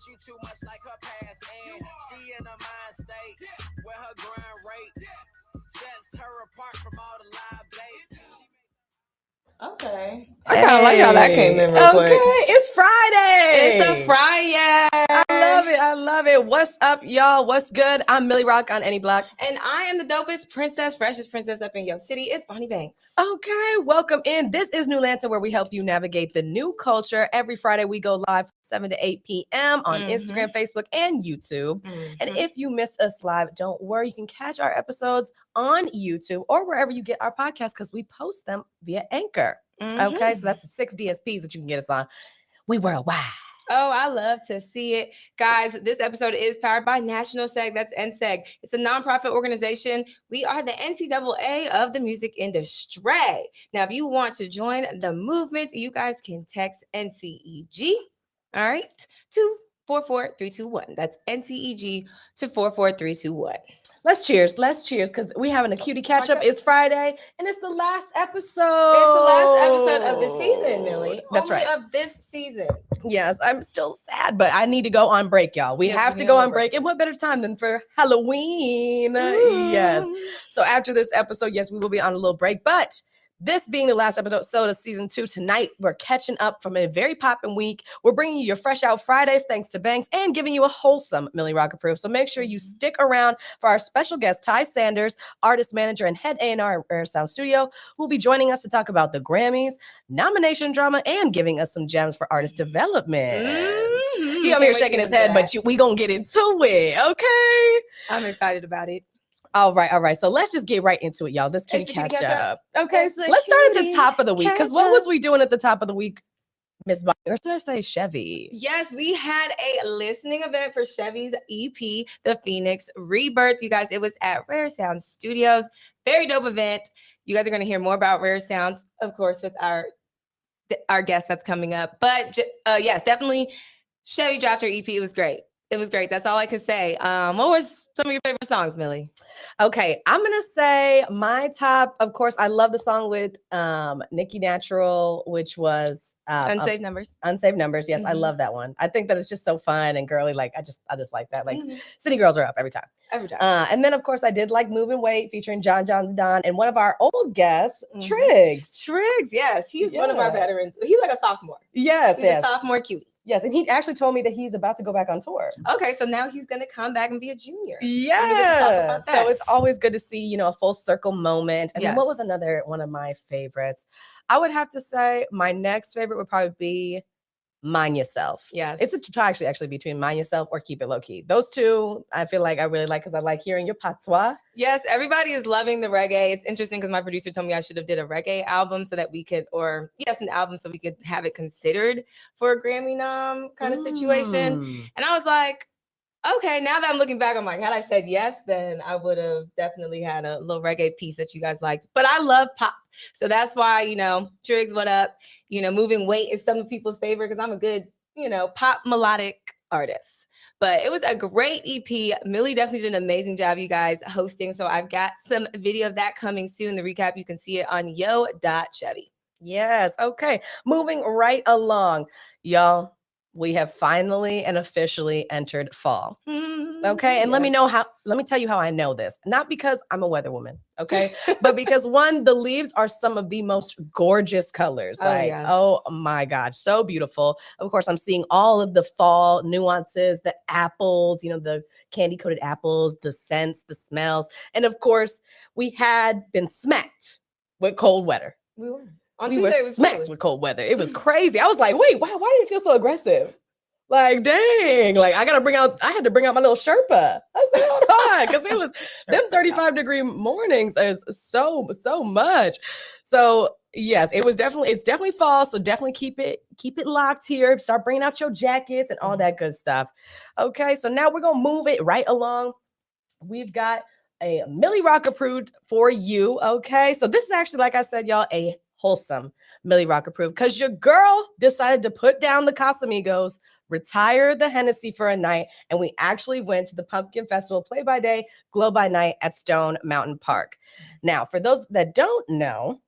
you too much like her past, and she in a mind state where her grind rate sets her apart from all the live bait. Okay. I kind of like how that came in real quick. It's Friday. It's a Friday. I love it. What's up, y'all? What's good? I'm Millie Rock on Any Block. And I am the dopest princess, freshest princess up in your city. It's Bonnie Banks. Okay, welcome in. This is New Lanta, where we help you navigate the new culture. Every Friday, we go live 7 to 8 p.m. on Instagram, Facebook, and YouTube. And if you missed us live, don't worry. You can catch our episodes on YouTube or wherever you get our podcasts because we post them via Anchor. Okay, so that's the 6 DSPs that you can get us on. We worldwide. Oh, I love to see it. Guys, this episode is powered by National SEG. That's NSEG. It's a nonprofit organization. We are the NCAA of the music industry. Now, if you want to join the movement, you guys can text NCEG, all right, to 44321. That's NCEG to 44321. Let's cheers, because we having a cutie catch up. It's Friday, and it's the last episode. It's the last episode of the season, Millie. That's Only right. Of this season. Yes, I'm still sad, but I need to go on break, y'all. We have to go on break. And what better time than for Halloween? Yes. So after this episode, yes, we will be on a little break, but this being the last episode of season 2, tonight we're catching up from a very poppin' week. We're bringing you your Fresh Out Fridays thanks to Banks and giving you a wholesome Millie Rock approved. So make sure you stick around for our special guest, Ty Sanders, artist, manager, and head A&R at Rare Sound Studio, who will be joining us to talk about the Grammys, nomination drama, and giving us some gems for artist development. He over here shaking his head, but we gonna get into it, okay? I'm excited about it. All right. So let's just get right into it, y'all. This cutie catch up. Okay, so let's start at the top of the week. Because what was we doing at the top of the week, Miss Bonnie? Or should I say Chevy? Yes, we had a listening event for Chevy's EP, The Phoenix Rebirth. You guys, it was at Rare Sound Studios. Very dope event. You guys are going to hear more about Rare Sounds, of course, with our guest that's coming up. But yes, definitely Chevy dropped her EP. It was great. It was great. That's all I could say. What was some of your favorite songs, Millie? Okay, I'm gonna say my top. Of course, I love the song with Nicki Natural, which was Unsaved Numbers. Unsaved Numbers. Yes, I love that one. I think that it's just so fun and girly. Like I just like that. Like City Girls are up every time. Every time. And then of course I did like Moving Weight featuring John the Don and one of our old guests, Triggs. Triggs, yes, he's one of our veterans. He's like a sophomore. Yes, he's a sophomore cutie. Yes, and he actually told me that he's about to go back on tour. Okay, so now he's going to come back and be a junior. Yeah. So it's always good to see, a full circle moment. And then what was another one of my favorites? I would have to say my next favorite would probably be Mind Yourself. Yes. It's a tie actually between Mind Yourself or Keep It Low Key. Those two, I feel like I really like because I like hearing your patois. Yes, everybody is loving the reggae. It's interesting because my producer told me I should have did a reggae album so that we could, an album so we could have it considered for a Grammy nom kind of situation. And I was like, okay, now that I'm looking back, I'm like, had I said yes, then I would have definitely had a little reggae piece that you guys liked. But I love pop. So that's why, Triggs, what up? Moving Weight is some of people's favorite because I'm a good, pop melodic artist. But it was a great EP. Millie definitely did an amazing job, you guys, hosting. So I've got some video of that coming soon. The recap, you can see it on yo.chevy. Yes. Okay. Moving right along, y'all. We have finally and officially entered fall. Okay. And let me tell you how I know this. Not because I'm a weather woman, okay? But because one, the leaves are some of the most gorgeous colors. Oh my God, so beautiful. Of course, I'm seeing all of the fall nuances, the apples, the candy coated apples, the scents, the smells. And of course, we had been smacked with cold weather. We were. We were smacked with cold weather. It was crazy. I was like, wait, why did it feel so aggressive? Like, dang, like I had to bring out my little Sherpa. I said, hold on, because it was them 35-degree mornings is so much. So yes, it's definitely fall. So definitely keep it locked here. Start bringing out your jackets and all that good stuff. Okay, so now we're gonna move it right along. We've got a Millie Rock approved for you. Okay, so this is actually, like I said, y'all, a wholesome Millie Rock approved because your girl decided to put down the Casamigos, retire the Hennessy for a night, and we actually went to the Pumpkin Festival, play by day, glow by night at Stone Mountain Park. Now, for those that don't know,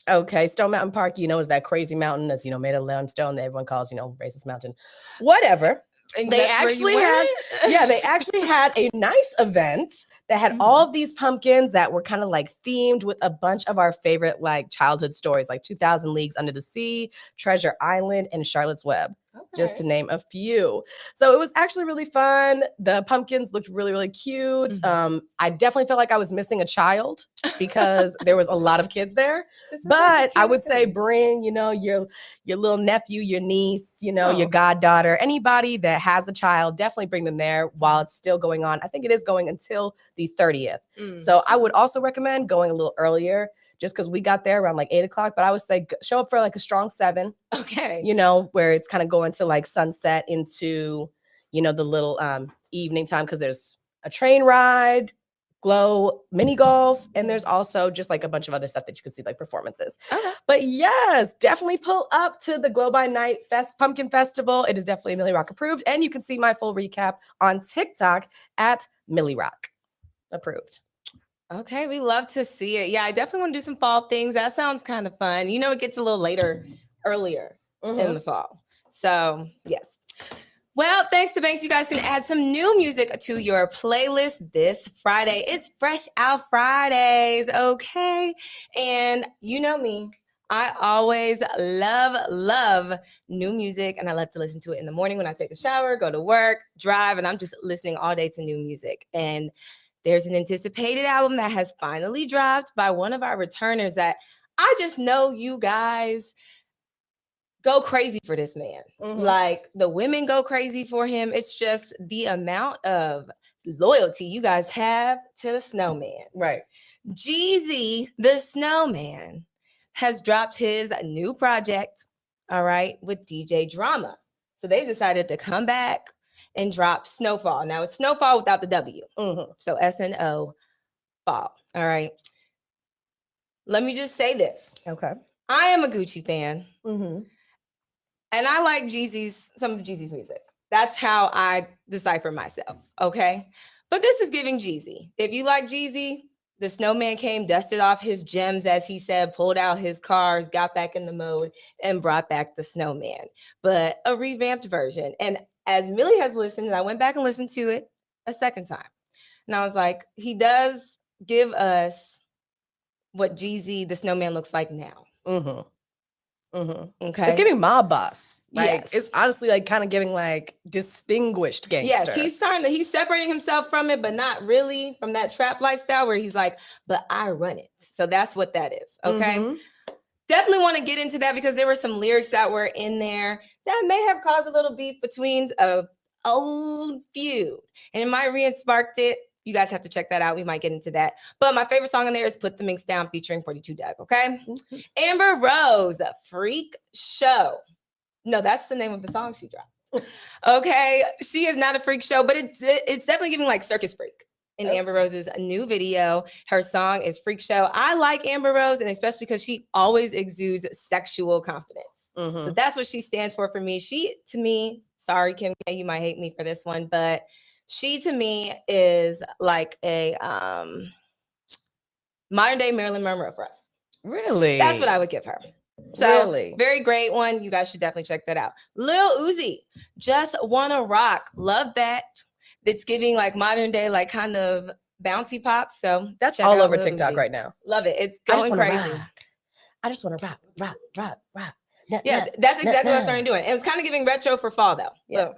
okay, Stone Mountain Park, is that crazy mountain that's, made of limestone that everyone calls, racist mountain, whatever. And They that's where actually you had, went? yeah, they actually had a nice event that had all of these pumpkins that were kind of like themed with a bunch of our favorite like childhood stories, like 2000 Leagues Under the Sea, Treasure Island, and Charlotte's Web, just to name a few. So it was actually really fun. The pumpkins looked really, really cute. I definitely felt like I was missing a child because there was a lot of kids there. But I would say bring, you know, your little nephew, your niece, you know, your goddaughter, anybody that has a child, definitely bring them there while it's still going on. I think it is going until the 30th. So I would also recommend going a little earlier just because we got there around like 8 o'clock. But I would say show up for like a strong 7. Okay. You know, where it's kind of going to like sunset into, you know, the little evening time because there's a train ride, glow, mini golf, and there's also just like a bunch of other stuff that you can see, like performances. Okay. But yes, definitely pull up to the Glow by Night Pumpkin Festival. It is definitely Millie Rock approved, and you can see my full recap on TikTok at Millie Rock approved. Okay, we love to see it. Yeah, I definitely want to do some fall things. That sounds kind of fun. You know, it gets a little earlier in the fall. So yes. Well, thanks to Banks, you guys can add some new music to your playlist this Friday. It's Fresh Out Fridays, okay? And you know me, I always love new music, and I love to listen to it in the morning when I take a shower, go to work, drive, and I'm just listening all day to new music. And there's an anticipated album that has finally dropped by one of our returners that I just know you guys go crazy for this man. Like the women go crazy for him. It's just the amount of loyalty you guys have to the snowman. Right. Jeezy, the snowman, has dropped his new project, all right, with DJ Drama. So they've decided to come back and drop Snowfall. Now it's Snowfall without the W. So SNO fall. All right. Let me just say this. Okay. I am a Gucci fan. And I like some of Jeezy's music. That's how I decipher myself. Okay. But this is giving Jeezy. If you like Jeezy, the snowman came, dusted off his gems, as he said, pulled out his cars, got back in the mode, and brought back the snowman, but a revamped version. And as Millie has listened, and I went back and listened to it a second time, and I was like, he does give us what Jeezy, the snowman, looks like now. Okay. It's giving mob boss. Like, Yes. it's honestly like kind of giving like distinguished gangster. Yes, he's separating himself from it, but not really from that trap lifestyle where he's like, but I run it. So that's what that is. Okay. Definitely want to get into that because there were some lyrics that were in there that may have caused a little beef between a old feud. And it might re-sparked it. You guys have to check that out. We might get into that. But my favorite song in there is Put the Minx Down featuring 42 Doug, okay? Amber Rose, Freak Show. No, that's the name of the song she dropped. Okay, she is not a freak show, but it's definitely giving like Circus Freak in Amber Rose's new video. Her song is Freak Show. I like Amber Rose, and especially because she always exudes sexual confidence. So that's what she stands for me. She, to me, sorry, Kim K, you might hate me for this one, but she, to me, is like a modern day Marilyn Monroe for us. Really? That's what I would give her. So, Really? Very great one. You guys should definitely check that out. Lil Uzi, Just Wanna Rock. Love that. It's giving like modern day, like kind of bouncy pop. So that's all over TikTok right now. Love it. It's going crazy. I just want to rock. Yes, that's exactly what I started doing. It was kind of giving retro for fall though. Yeah.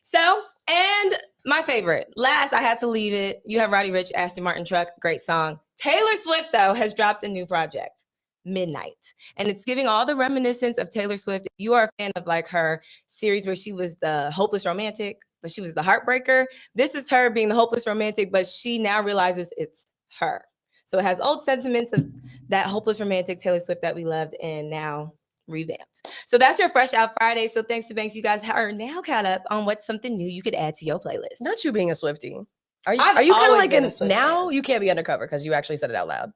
So, and my favorite, last, I had to leave it. You have Roddy Ricch, Aston Martin Truck, great song. Taylor Swift though has dropped a new project, Midnight, and it's giving all the reminiscence of Taylor Swift. If you are a fan of like her series where she was the hopeless romantic, but she was the heartbreaker, this is her being the hopeless romantic, but she now realizes it's her. So it has old sentiments of that hopeless romantic Taylor Swift that we loved, and now revamped. So that's your Fresh Out Friday. So thanks to Banks, you guys are now caught up on what's something new you could add to your playlist. Not you being a Swiftie. Are you kind of like now? You can't be undercover because you actually said it out loud.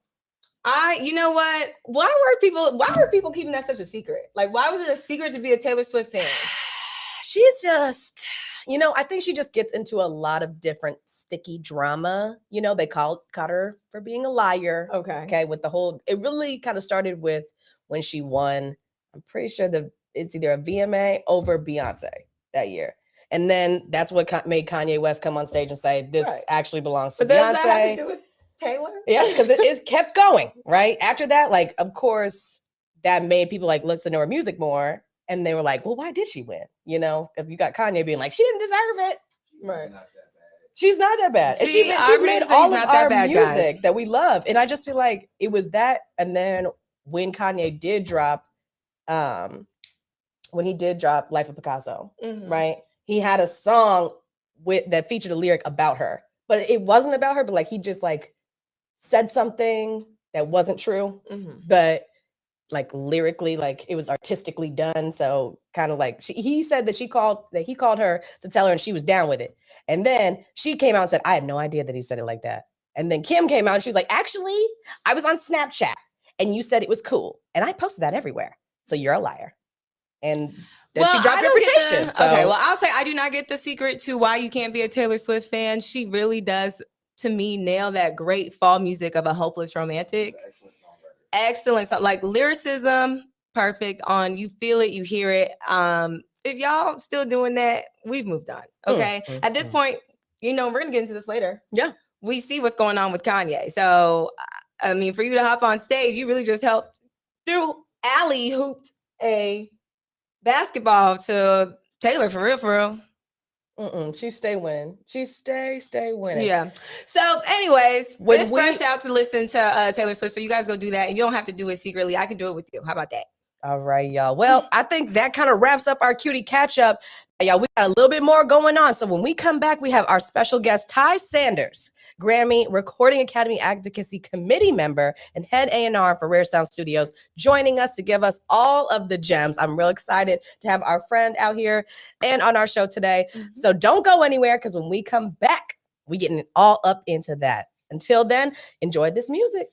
You know what? Why were people keeping that such a secret? Like, why was it a secret to be a Taylor Swift fan? She's just, I think she just gets into a lot of different sticky drama. They caught her for being a liar. Okay. With the whole, it really kind of started with when she won. I'm pretty sure it's either a VMA over Beyonce that year. And then that's what made Kanye West come on stage and say, this actually belongs to Beyonce. Beyonce. Does that have to do with Taylor? Yeah, because it kept going, right? After that, like, of course, that made people like listen to her music more. And they were like, well, why did she win? You know, if you got Kanye being like, she didn't deserve it. Right. She's not that bad. And See, she's made all of our bad, music guys. that we love. And I just feel like it was that. And then when Kanye did drop, Life of Picasso, right? He had a song that featured a lyric about her. But it wasn't about her, but like he just like said something that wasn't true. But like lyrically, like it was artistically done. So kind of like he said that he called her to tell her and she was down with it. And then she came out and said, I had no idea that he said it like that. And then Kim came out and she was like, actually, I was on Snapchat and you said it was cool. And I posted that everywhere. So you're a liar. And then she dropped Reputation. Okay, well, I'll say I do not get the secret to why you can't be a Taylor Swift fan. She really does, to me, nail that great fall music of a hopeless romantic. Excellent song, like lyricism, perfect. On you feel it, you hear it. If y'all still doing that, we've moved on. Okay, at this point, you know we're gonna get into this later. Yeah, we see what's going on with Kanye. So, I mean, for you to hop on stage, you really just helped through alley hooped a basketball to Taylor for real. She stay winning. She stay winning. Yeah. So, anyways, it's fresh out to listen to Taylor Swift. So you guys go do that, and you don't have to do it secretly. I can do it with you. How about that? All right, y'all. Well, I think that kind of wraps up our cutie catch up. Y'all, we got a little bit more going on. So when we come back, we have our special guest, Ty Sanders, Grammy Recording Academy Advocacy Committee member and head A&R for Rare Sound Studios, joining us to give us all of the gems. I'm real excited to have our friend out here and on our show today. So don't go anywhere, because when we come back, we getting all up into that. Until then, enjoy this music.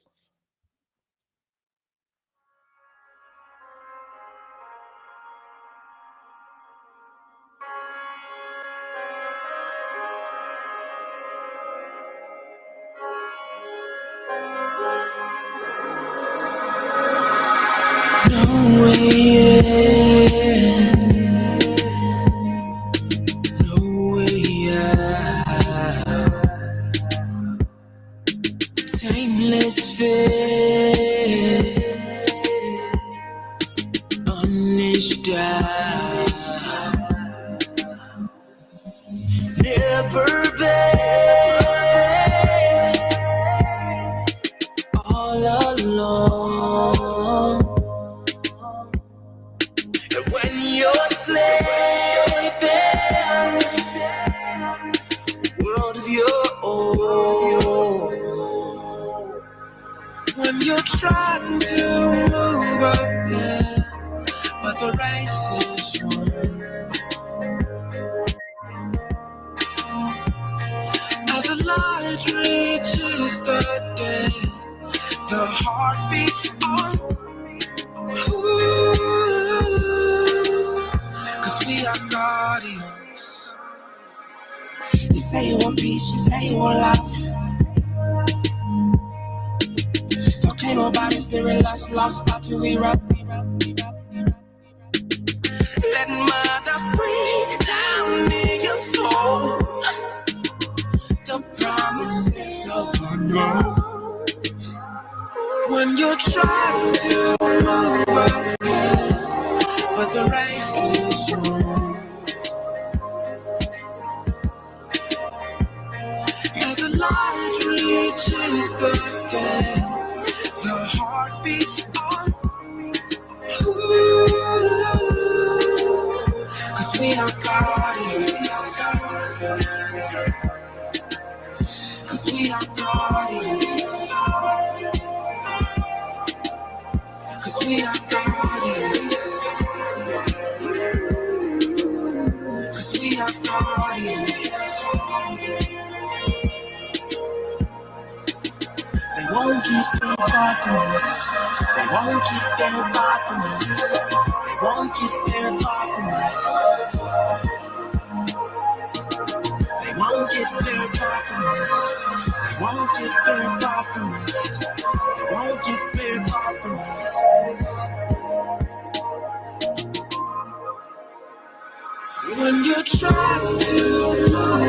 When You try to move on,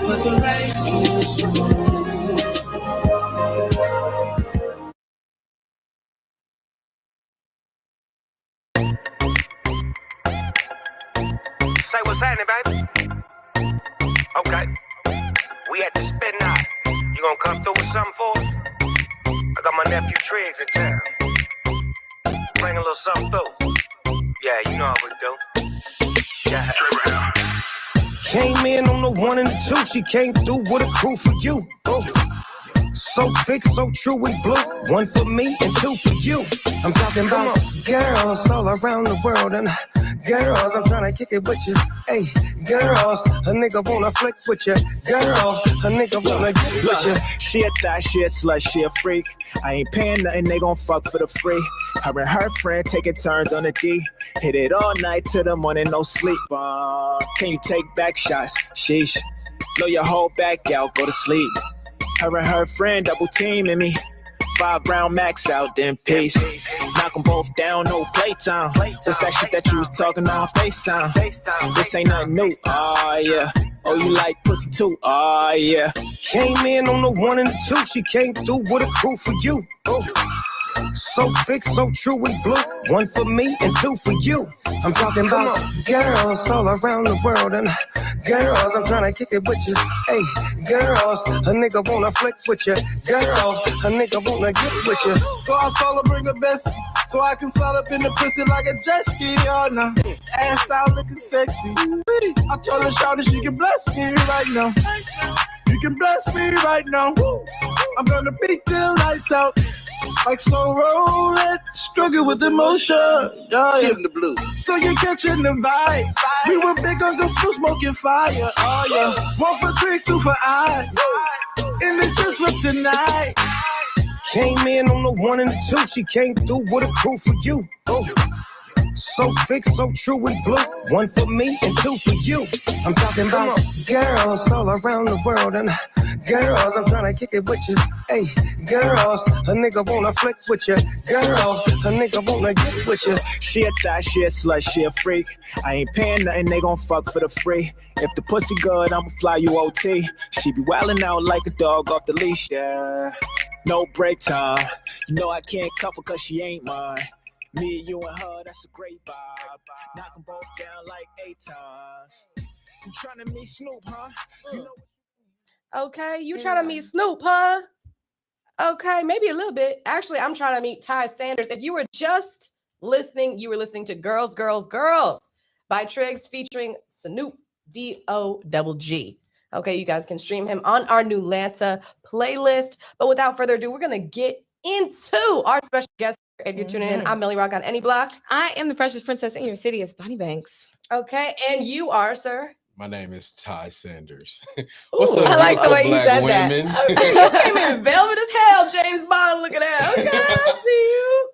but the race is won. Say what's happening, baby? Okay. We at the spin now. You gonna come through with something for us? I got my nephew Triggs in town. Bring a little something through. Yeah, you know how we do. Yeah. Came in on the 1 and the 2. She came through with a crew for you. Oh. So thick, so true and blue. 1 for me and 2 for you. I'm talking about girls all around the world. And girls, I'm trying to kick it with you. Hey, girls, a nigga wanna flick with you. Girl, a nigga wanna get with you. She a thot, she a slut, she a freak. I ain't paying nothing, they gon' fuck for the free. Her and her friend taking turns on the D. Hit it all night till the morning, no sleep. Can you take back shots? Sheesh. Blow your whole back out, go to sleep. Her and her friend double teaming me. 5-round max out, then peace. Knock them both down, no playtime. Just that shit that you was talking on FaceTime. This ain't nothing new, oh yeah. Oh, you like pussy too, oh yeah. Came in on the 1 and the 2. She came through with a crew for you. Oh. So thick, so true and blue. 1 for me and 2 for you. I'm talking about girls all around the world. And girls, I'm trying to kick it with you. Hey, girls, a nigga wanna flick with you. Girl, a nigga wanna get with you. So I told her bring her best, so I can slide up in the pussy like a jet ski, y'all now. Ass out looking sexy. I told her shout that she can bless me right now. You can bless me right now. I'm gonna beat the lights out. Like slow rolling, struggle with emotion. Give him the blues. So you're catching the vibe. We were big on the smoking fire. Oh yeah. 1 for drinks, 2 for eyes. In the just for tonight. Came in on the 1 and the 2. She came through with a crew for you. Oh. So thick, so true and blue. 1 for me and 2 for you. I'm talking about girls all around the world. And girls, I'm trying to kick it with you. Hey, girls, a nigga wanna flick with you. Girl, a nigga wanna get with you. She a thot, she a slut, she a freak. I ain't paying nothing, they gon' fuck for the free. If the pussy good, I'ma fly you OT. She be wildin' out like a dog off the leash, yeah. No break time. You know I can't couple cause she ain't mine. Me, you, and her, that's a great vibe. Knock them both down like 8 times. You tryna meet Snoop, huh? You know. Okay, you trying to meet Snoop, huh? Okay, maybe a little bit. Actually, I'm trying to meet Ty Sanders. If you were just listening, you were listening to Girls, Girls, Girls by Triggs featuring Snoop D-O-double-G. Okay, you guys can stream him on our new Lanta playlist. But without further ado, we're going to get into our special guest. If you're tuning in, I'm Melly Rock on any block. I am the freshest princess in your city. It's Bonnie Banks. Okay, and you are, sir? My name is Ty Sanders. What's up, I like the way you said women? that. You came in velvet as hell, James Bond. Look at that. Okay, I see you.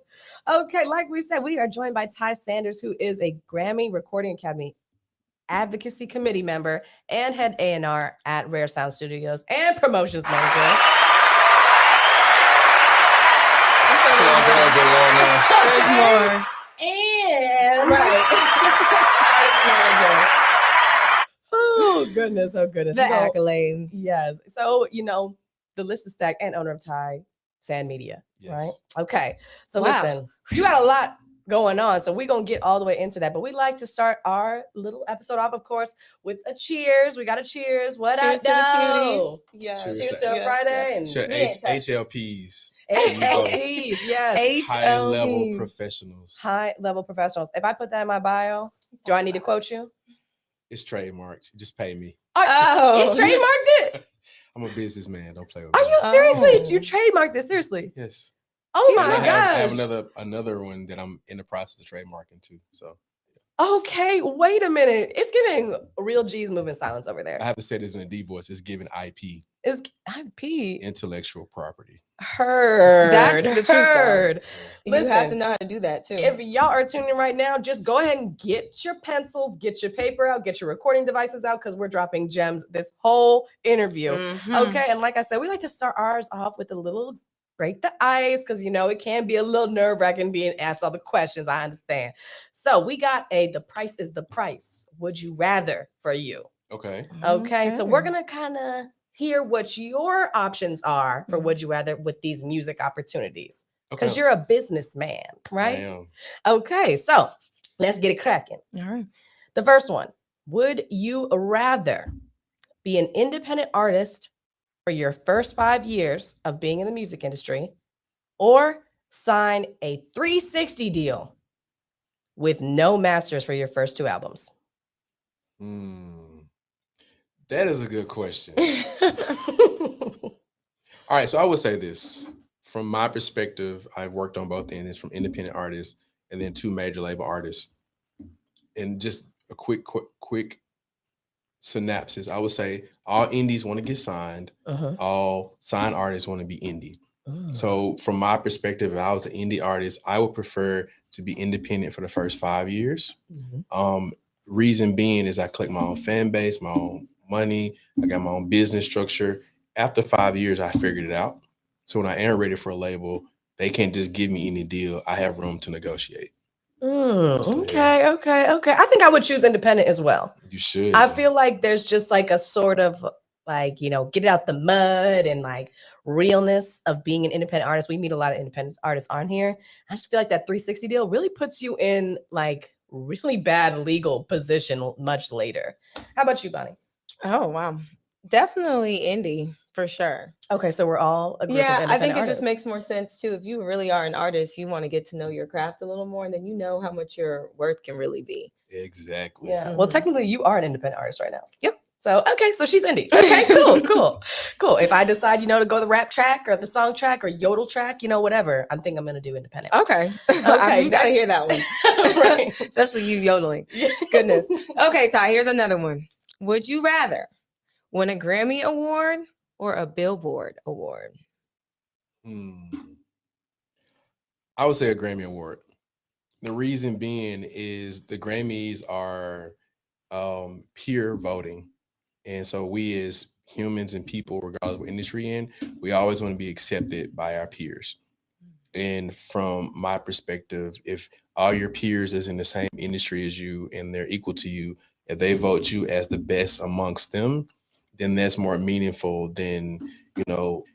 Okay, like we said, we are joined by Ty Sanders, who is a Grammy Recording Academy Advocacy Committee member and head A&R at Rare Sound Studios and promotions manager. There's more. And artist manager. Oh goodness, oh goodness. The accolades. Yes. So, the list is stacked, and owner of Ty Sand Media, right? Okay. So listen, you got a lot going on. So we're going to get all the way into that. But we'd like to start our little episode off, of course, with a cheers. We got a cheers. What Cheers to the cuties. Yeah. Cheers to Friday. And HLPs. HLPs, yes. High-level professionals. High-level professionals. If I put that in my bio, do I need to quote you? It's trademarked. Just pay me. Oh. You trademarked it? I'm a businessman. Don't play with me. Are you seriously? You trademarked this? Seriously? Yes. Oh my gosh. I have another one that I'm in the process of trademarking too. So. Okay, wait a minute. It's giving real G's moving silence over there. I have to say this in a D voice. It's giving IP. It's IP. Intellectual property. Heard. That's the truth. Heard. You have to know how to do that too. If y'all are tuning in right now, just go ahead and get your pencils, get your paper out, get your recording devices out, because we're dropping gems this whole interview. Okay, and like I said, we like to start ours off with a little break the ice, because it can be a little nerve-wracking being asked all the questions. I understand. So we got the price is the price. Would you rather for you? Okay. Okay. So we're gonna kind of hear what your options are for would you rather with these music opportunities. Because Okay. you're a businessman, right? I am. Okay, so let's get it cracking. All right. The first one, would you rather be an independent artist for your first 5 years of being in the music industry or sign a 360 deal with no masters for your first 2 albums? That is a good question. All right, so I would say this. From my perspective, I've worked on both ends, from independent artists and then 2 major label artists. And just a quick synopsis, I would say all indies want to get signed. All signed artists want to be indie. So from my perspective, if I was an indie artist, I would prefer to be independent for the first 5 years. Reason being is I collect my own fan base, my own money. I got my own business structure. After 5 years, I figured it out. So when I am ready for a label, they can't just give me any deal. I have room to negotiate. Okay. I think I would choose independent as well. You should. I feel like there's just like a sort of like, get it out the mud and like realness of being an independent artist. We meet a lot of independent artists on here. I just feel like that 360 deal really puts you in like really bad legal position much later. How about you, Bonnie? Oh, wow. Definitely indie for sure. Okay, so we're all a group of Yeah, I independent think it artists. just makes more sense too. If you really are an artist, you want to get to know your craft a little more, and then you know how much your worth can really be. Exactly. Yeah. Well, technically, you are an independent artist right now. Yep. So, okay, so she's indie. Okay, cool. If I decide, to go the rap track or the song track or yodel track, whatever, I think I'm going to do independent. Okay. Okay, you got to hear that one. Right. Especially you yodeling. Goodness. Okay, Ty, here's another one. Would you rather win a Grammy award or a Billboard award? I would say a Grammy award. The reason being is the Grammys are peer voting. And so we as humans and people, regardless of what industry in, we always want to be accepted by our peers. And from my perspective, if all your peers is in the same industry as you and they're equal to you, if they vote you as the best amongst them, then that's more meaningful than, you know,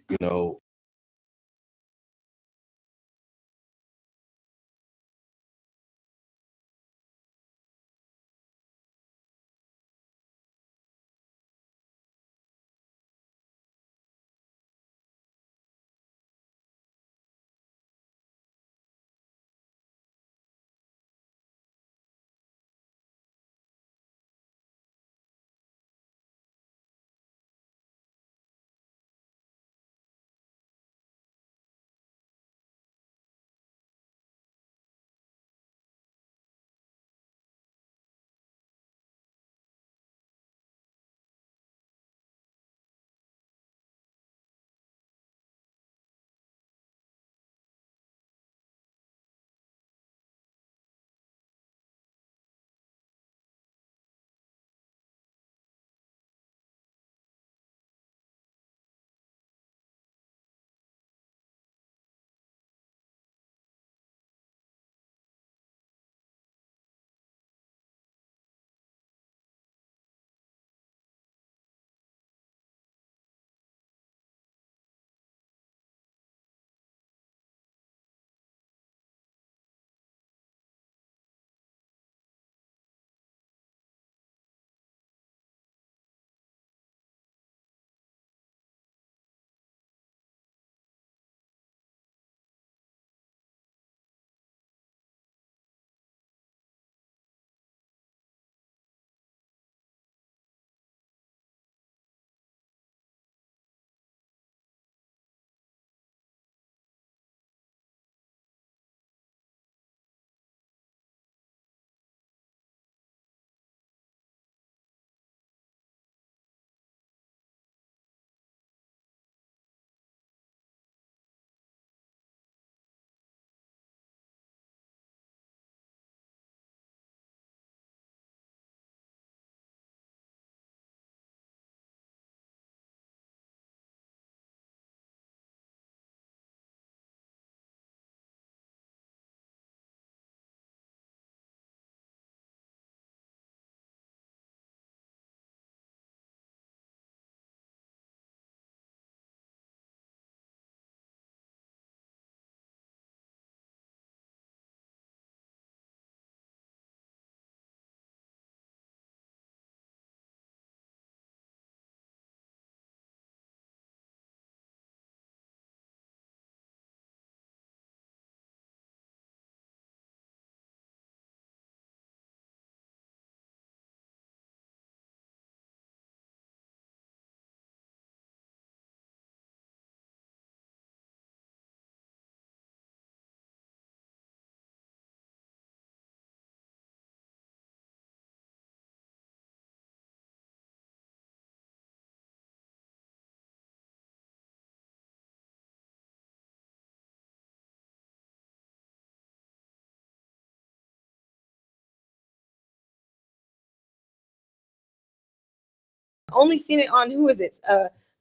only seen it on who is it?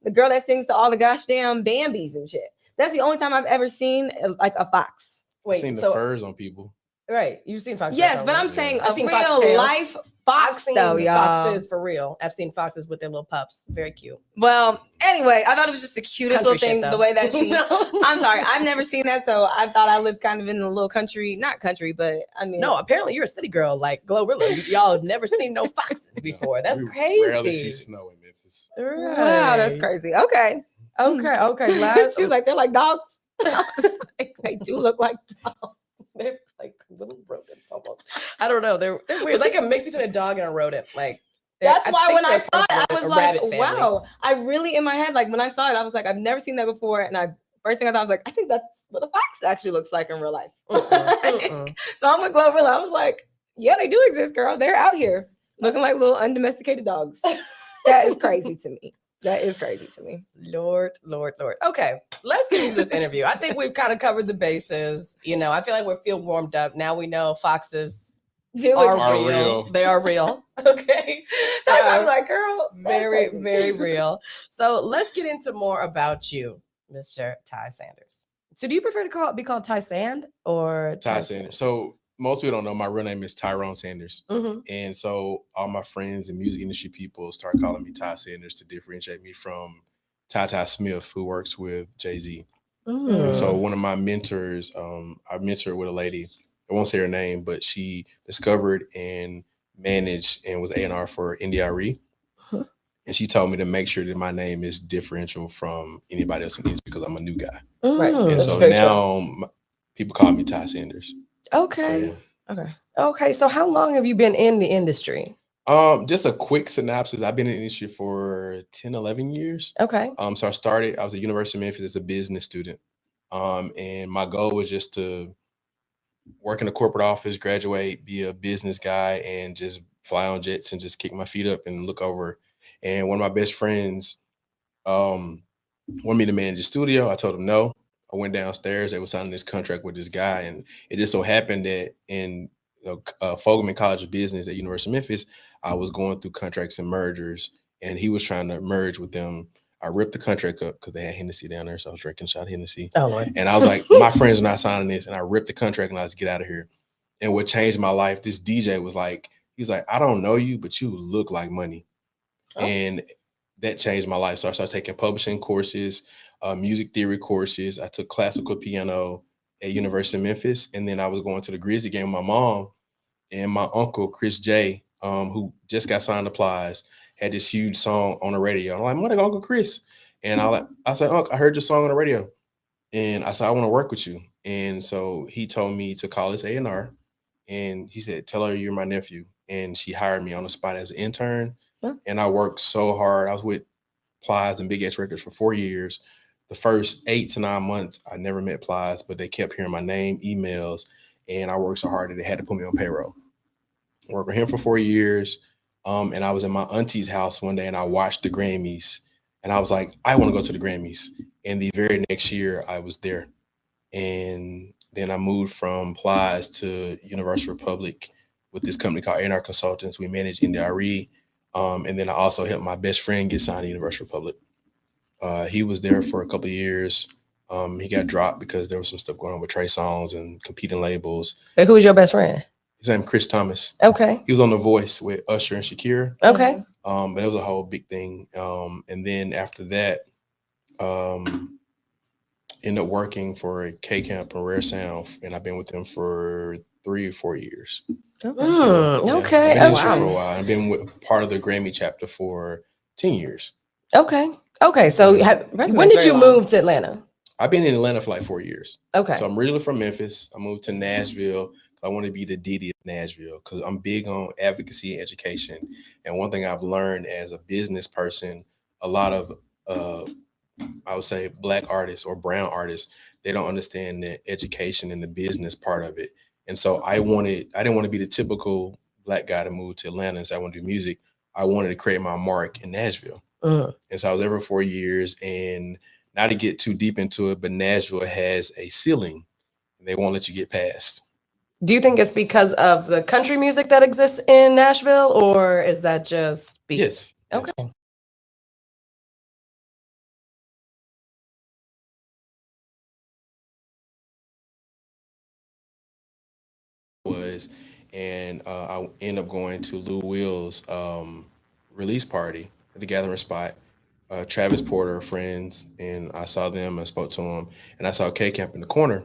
The girl that sings to all the gosh damn Bambis and shit. That's the only time I've ever seen like a fox. I've seen the furs on people. Right, you've seen foxes. Yes, but I'm saying I've a seen real foxtails. life I've fox seen though, y'all. foxes for real. I've seen foxes with their little pups. Very cute. Well, anyway, I thought it was just the cutest Country little thing. shit, The way that she. No. I'm sorry, I've never seen that, so I thought I lived kind of in a little country, not country, but I mean, No, apparently you're a city girl like Glorilla. Y'all have never seen no foxes before. That's crazy. Rarely see snow in Memphis. Right. Wow, that's crazy. Okay. Okay. Last, She was like, they're like dogs. I was like, they do look like dogs. they're like little rodents almost. I don't know. They're weird. Like a mix between a dog and a rodent. Like that's why think when I they're saw it, I from was a like, rabbit family. wow. I really in my head, like when I saw it, I was like, I've never seen that before. And first thing I thought I was like, I think that's what a fox actually looks like in real life. So I'm with Glorilla. I was like, yeah, they do exist, girl. They're out here looking like little undomesticated dogs. That is crazy to me. That is crazy to me. Lord. Okay, let's get into this interview. I think we've kind of covered the bases. You know, I feel like we feel warmed up. Now we know foxes are real. They are real. Okay. That's why I was like, girl, very real. So let's get into more about you, Mr. Ty Sanders. So do you prefer to be called Ty Sand or Ty Sanders? So most people don't know my real name is Tyrone Sanders. Mm-hmm. And so all my friends and music industry people start calling me Ty Sanders to differentiate me from Ty Smith, who works with Jay-Z. Mm. And so one of my mentors, I mentored with a lady, I won't say her name, but she discovered and managed and was A&R for NDRE. Huh. And she told me to make sure that my name is differential from anybody else in the industry because I'm a new guy. Right. And so now people call me Ty Sanders. Okay. So, yeah. Okay. So how long have you been in the industry? Just a quick synopsis. I've been in the industry for 10, 11 years. Okay. So I was at University of Memphis as a business student. And my goal was just to work in a corporate office, graduate, be a business guy, and just fly on jets and just kick my feet up and look over. And one of my best friends wanted me to manage the studio. I told him no. I went downstairs. They were signing this contract with this guy, and it just so happened that in Fogelman College of Business at University of Memphis, I was going through contracts and mergers, and he was trying to merge with them. I ripped the contract up because they had Hennessy down there, so I was drinking shot Hennessy. Oh, Lord. And I was like, my friends are not signing this, and I ripped the contract and I was get out of here. And what changed my life, this DJ was like, he was like, I don't know you, but you look like money. Oh. And that changed my life. So I started taking publishing courses, music theory courses. I took classical piano at University of Memphis. And then I was going to the Grizzly game with my mom, and my uncle, Chris J., who just got signed to Plies, had this huge song on the radio. I'm like, what, Uncle Chris? And I said, Uncle, I heard your song on the radio. And I said, I want to work with you. And so he told me to call this A&R. And he said, tell her you're my nephew. And she hired me on the spot as an intern. Huh? And I worked so hard. I was with Plies and Big X Records for 4 years. The first 8 to 9 months, I never met Plies, but they kept hearing my name, emails, and I worked so hard that they had to put me on payroll. I worked with him for 4 years. And I was in my auntie's house one day and I watched the Grammys and I was like, I want to go to the Grammys. And the very next year I was there. And then I moved from Plies to Universal Republic with this company called A&R Consultants. We managed NDRE. And then I also helped my best friend get signed to Universal Republic. He was there for a couple of years. He got dropped because there was some stuff going on with Trey Songz and competing labels. Hey, who was your best friend? His name Chris Thomas. Okay. He was on The Voice with Usher and Shakira. Okay. But it was a whole big thing. And then after that, ended up working for K-Camp and Rare Sound, and I've been with them for 3 or 4 years. Okay. I've been for a while. I've been with part of the Grammy chapter for 10 years. Okay. So when did you move to Atlanta? I've been in Atlanta for like 4 years. Okay. So I'm originally from Memphis. I moved to Nashville. I want to be the Diddy of Nashville because I'm big on advocacy and education. And one thing I've learned as a business person, a lot of, I would say, Black artists or brown artists, they don't understand the education and the business part of it. And so I didn't want to be the typical Black guy to move to Atlanta and say, I want to do music. I wanted to create my mark in Nashville. And so I was there for 4 years, and not to get too deep into it, but Nashville has a ceiling and they won't let you get past. Do you think it's because of the country music that exists in Nashville, or is that just beats? Yes. Okay. was, and I ended up going to Lou Will's release party at the Gathering Spot. Travis Porter, friends, and I saw them. I spoke to him, and I saw K Camp in the corner.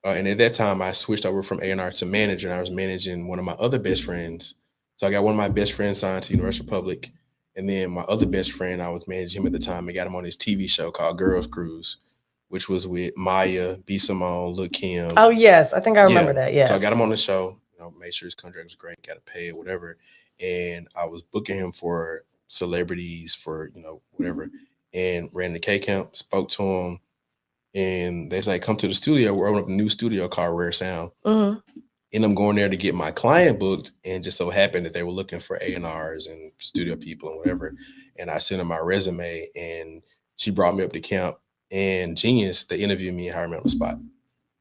And at that time, I switched over from A&R to manager, and I was managing one of my other best friends. So I got one of my best friends signed to Universal Public, and then my other best friend, I was managing him at the time. I got him on his TV show called Girls Cruise, which was with Maya, B. Simone, Lil Kim. Oh yes, I think I remember that. Yes. So I got him on the show. Made sure his contract was great, got to pay or whatever, and I was booking him for celebrities for whatever, and ran the K Camp, spoke to him. And they say, come to the studio. We're opening up a new studio called Rare Sound. And I'm going there to get my client booked. And just so happened that they were looking for A&Rs and studio people and whatever. And I sent her my resume, and she brought me up to camp. And Genius, they interviewed me and hired me on the spot.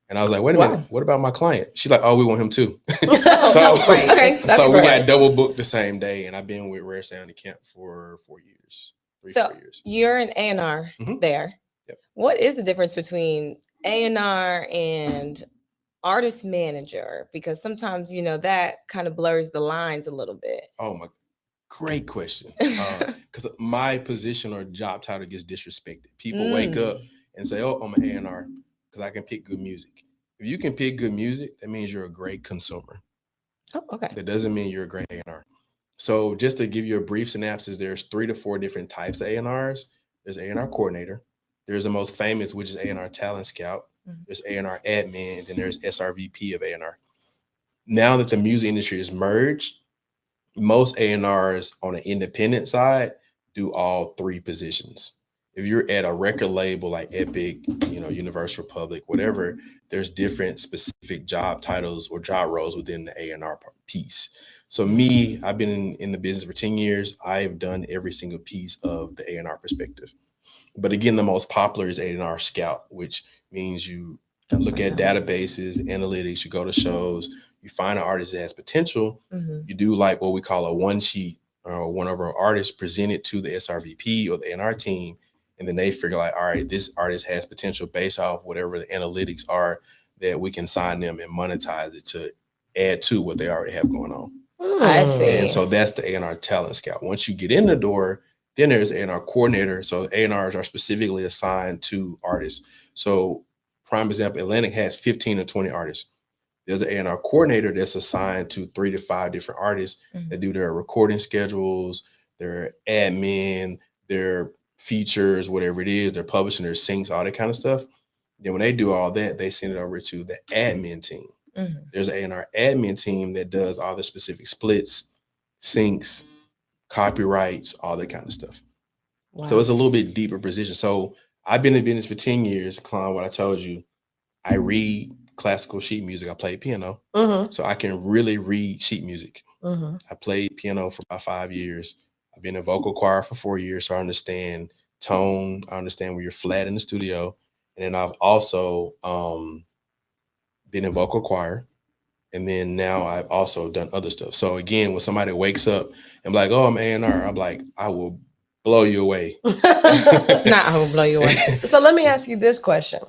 And I was like, wait a minute, what about my client? She's like, oh, we want him too. So we got double booked the same day. And I've been with Rare Sound and camp for 4 years. 4 years. You're an A&R there. Yep. What is the difference between A&R and artist manager? Because sometimes, that kind of blurs the lines a little bit. Oh, my, great question. Because my position or job title gets disrespected. People wake up and say, oh, I'm an A&R because I can pick good music. If you can pick good music, that means you're a great consumer. Oh, okay. That doesn't mean you're a great A&R. So just to give you a brief synopsis, there's 3 to 4 different types of A&Rs. There's A&R coordinator. There's the most famous, which is A&R talent scout. There's A&R admin, and then there's SRVP of A&R. Now that the music industry is merged, most A&Rs on an independent side do all 3 positions. If you're at a record label like Epic, Universal Public, whatever, there's different specific job titles or job roles within the A&R piece. So me, I've been in the business for 10 years. I've done every single piece of the A&R perspective. But again, the most popular is A&R Scout, which means you look at databases, analytics, you go to shows, you find an artist that has potential. You do like what we call a one sheet or one of our artists presented to the SRVP or the A&R team. And then they figure like, all right, this artist has potential based off whatever the analytics are that we can sign them and monetize it to add to what they already have going on. I see. And so that's the A&R talent scout. Once you get in the door, then there's A&R coordinator. So A&Rs are specifically assigned to artists. So prime example, Atlantic has 15 or 20 artists. There's an A&R coordinator that's assigned to 3 to 5 different artists that do their recording schedules, their admin, their features, whatever it is, their publishing, their syncs, all that kind of stuff. Then when they do all that, they send it over to the admin team. There's an A&R admin team that does all the specific splits, syncs, copyrights, all that kind of stuff. Wow. So it's a little bit deeper position. So I've been in business for 10 years. Clown, what I told you, I read classical sheet music. I play piano. So I can really read sheet music. I played piano for about 5 years. I've been in vocal choir for 4 years. So I understand tone. I understand where you're flat in the studio. And then I've also been in vocal choir. And then now I've also done other stuff. So again, when somebody wakes up and be like, oh, I'm A&R, I'm like, I will blow you away. I will blow you away. So let me ask you this question.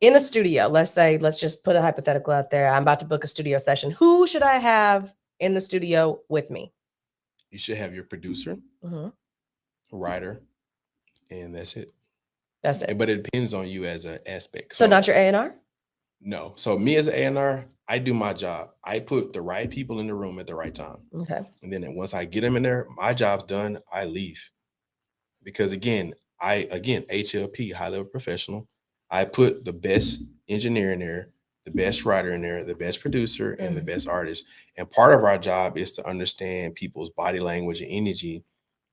In a studio, let's just put a hypothetical out there. I'm about to book a studio session. Who should I have in the studio with me? You should have your producer, writer, and that's it. That's it. But it depends on you as an aspect. So not your A&R? No. So me as an A&R, I do my job. I put the right people in the room at the right time. Okay. And then once I get them in there, my job's done, I leave. Because again, HLP, high level professional, I put the best engineer in there, the best writer in there, the best producer, and the best artist. And part of our job is to understand people's body language and energy.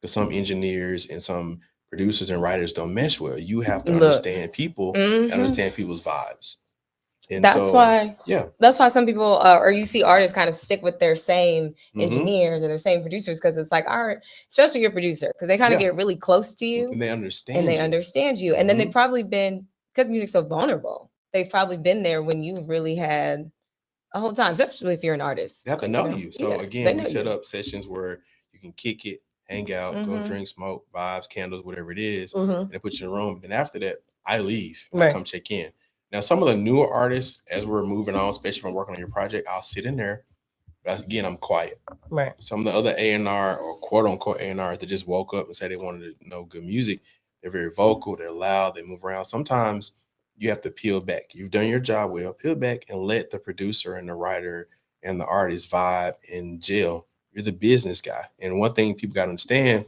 Because some engineers and some producers and writers don't mesh well. You have to understand people, understand people's vibes. And that's why some people, or you see artists kind of stick with their same engineers or their same producers, because it's like, all right, especially your producer, because they kind of get really close to you and they understand you. And then they've probably been, because music's so vulnerable, they've probably been there when you really had a whole time, especially if you're an artist. They have to know you. So again, we set up sessions where you can kick it, hang out, go drink, smoke, vibes, candles, whatever it is, and they put you in a room. And after that, I leave. I come check in. Now, some of the newer artists, as we're moving on, especially from working on your project, I'll sit in there. But again, I'm quiet. Right. Some of the other A&R or quote unquote A&R that just woke up and said they wanted to know good music, they're very vocal, they're loud, they move around. Sometimes you have to peel back. You've done your job well, peel back and let the producer and the writer and the artist vibe and gel. You're the business guy. And one thing people got to understand,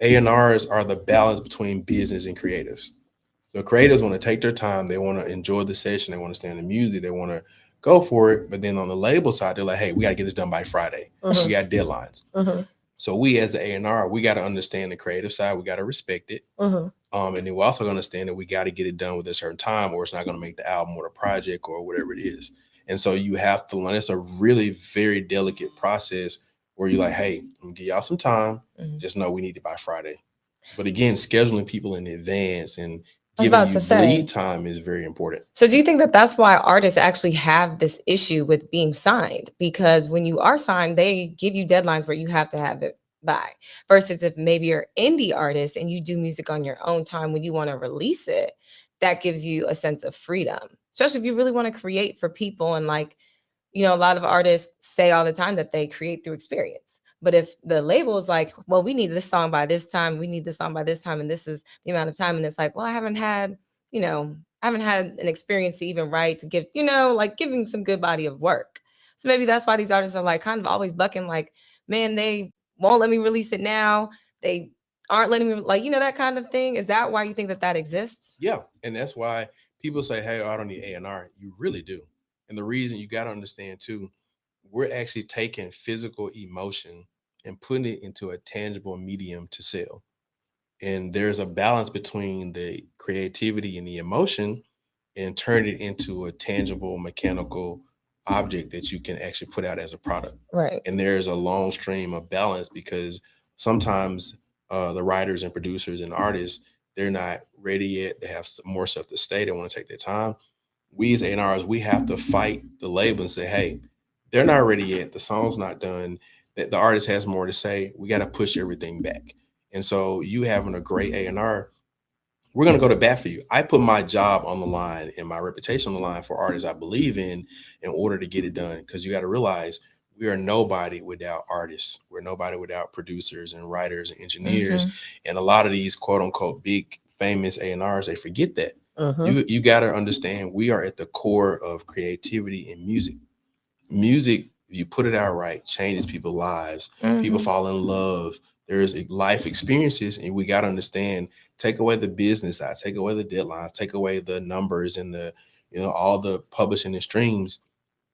A&Rs are the balance between business and creatives. So creators want to take their time. They want to enjoy the session. They want to stand the music. They want to go for it. But then on the label side, they're like, hey, we got to get this done by Friday. Mhm. We got deadlines. Mhm. So we as the A&R, we got to understand the creative side. We got to respect it. Mhm. And then we also understand that we got to get it done with a certain time or it's not going to make the album or the project or whatever it is. And so you have to learn. It's a really very delicate process where you're like, hey, I'm going to give y'all some time. Mhm. Just know we need it by Friday. But again, scheduling people in advance and I was giving about you to say. bleed time is very important. So do you think that that's why artists actually have this issue with being signed? Because when you are signed, they give you deadlines where you have to have it by. Versus if maybe you're indie artist and you do music on your own time when you want to release it, that gives you a sense of freedom. Especially if you really want to create for people. And like, you know, a lot of artists say all the time that they create through experience. But if the label is like, well, we need this song by this time, we need this song by this time, and this is the amount of time, and it's like, well, I haven't had an experience to even write, to give, like giving some good body of work. So maybe that's why these artists are like kind of always bucking, like, man, they won't let me release it now. They aren't letting me, like, that kind of thing. Is that why you think that exists? Yeah. And that's why people say, hey, I don't need A&R. You really do. And the reason you got to understand too, we're actually taking physical emotion and putting it into a tangible medium to sell. And there's a balance between the creativity and the emotion and turn it into a tangible mechanical object that you can actually put out as a product. Right. And there's a long stream of balance because sometimes the writers and producers and artists, they're not ready yet. They have more stuff to say. They want to take their time. We as A&Rs, we have to fight the label and say, hey, they're not ready yet. The song's not done. The artist has more to say. We got to push everything back. And so you having a great A&R, we're going to go to bat for you. I put my job on the line and my reputation on the line for artists I believe in order to get it done. Because you got to realize we are nobody without artists. We're nobody without producers and writers and engineers. Mm-hmm. And a lot of these quote unquote big famous A&Rs, they forget that. Mm-hmm. You got to understand we are at the core of creativity and music. Music, if you put it out right, changes people's lives. Mm-hmm. People fall in love. There's life experiences, and we got to understand, take away the business side, take away the deadlines, take away the numbers and the, all the publishing and streams.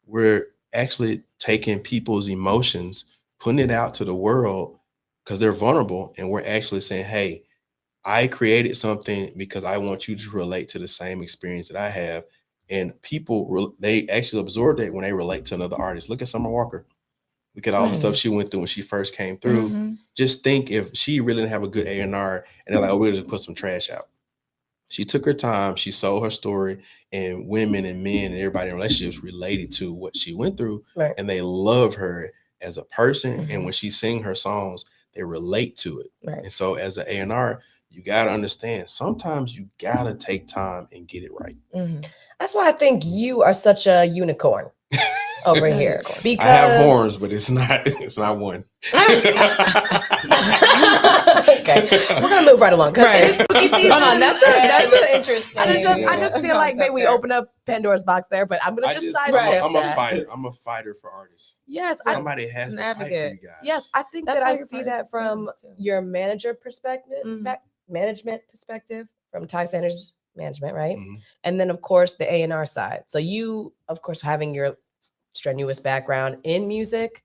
We're actually taking people's emotions, putting it out to the world because they're vulnerable. And we're actually saying, hey, I created something because I want you to relate to the same experience that I have. And people, they actually absorb that when they relate to another artist. Look at Summer Walker. Look at all the stuff she went through when she first came through. Mm-hmm. Just think if she really didn't have a good A&R and they're like, oh, we'll just put some trash out. She took her time. She sold her story, and women and men and everybody in relationships related to what she went through. Right. And they love her as a person. Mm-hmm. And when she sing her songs, they relate to it. Right. And so as an A&R, you got to understand, sometimes you got to take time and get it right. Mm-hmm. That's why I think you are such a unicorn over here. Because I have horns, but it's not one. Okay, we're gonna move right along because it's spooky season. That's an interesting. I just feel like maybe we open up Pandora's box there, but I'm gonna just sidestep. I'm a fighter. I'm a fighter for artists. Yes, somebody has to fight for you guys. Yes, I think that I see that from your manager perspective, management perspective, from Ty Sanders Management, right? Mm-hmm. And then of course the A&R side. So you, of course, having your strenuous background in music,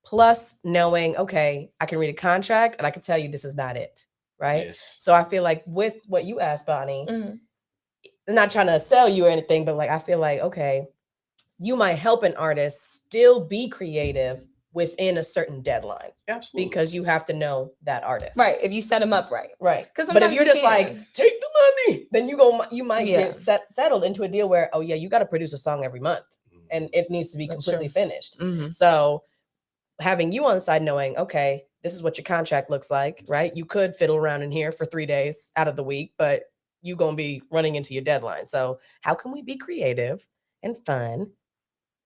plus knowing, okay, I can read a contract and I can tell you this is not it, right? Yes. So I feel like with what you asked, Bonnie, I'm not trying to sell you or anything, but like I feel like, okay, you might help an artist still be creative within a certain deadline. Absolutely. Because you have to know that artist. Right. If you set them up right. Right. But if you're just like, take the money, then you might get settled into a deal where, oh yeah, you got to produce a song every month. And it needs to be completely finished. Mm-hmm. So having you on the side knowing, okay, this is what your contract looks like, right? You could fiddle around in here for 3 days out of the week, but you're going to be running into your deadline. So how can we be creative and fun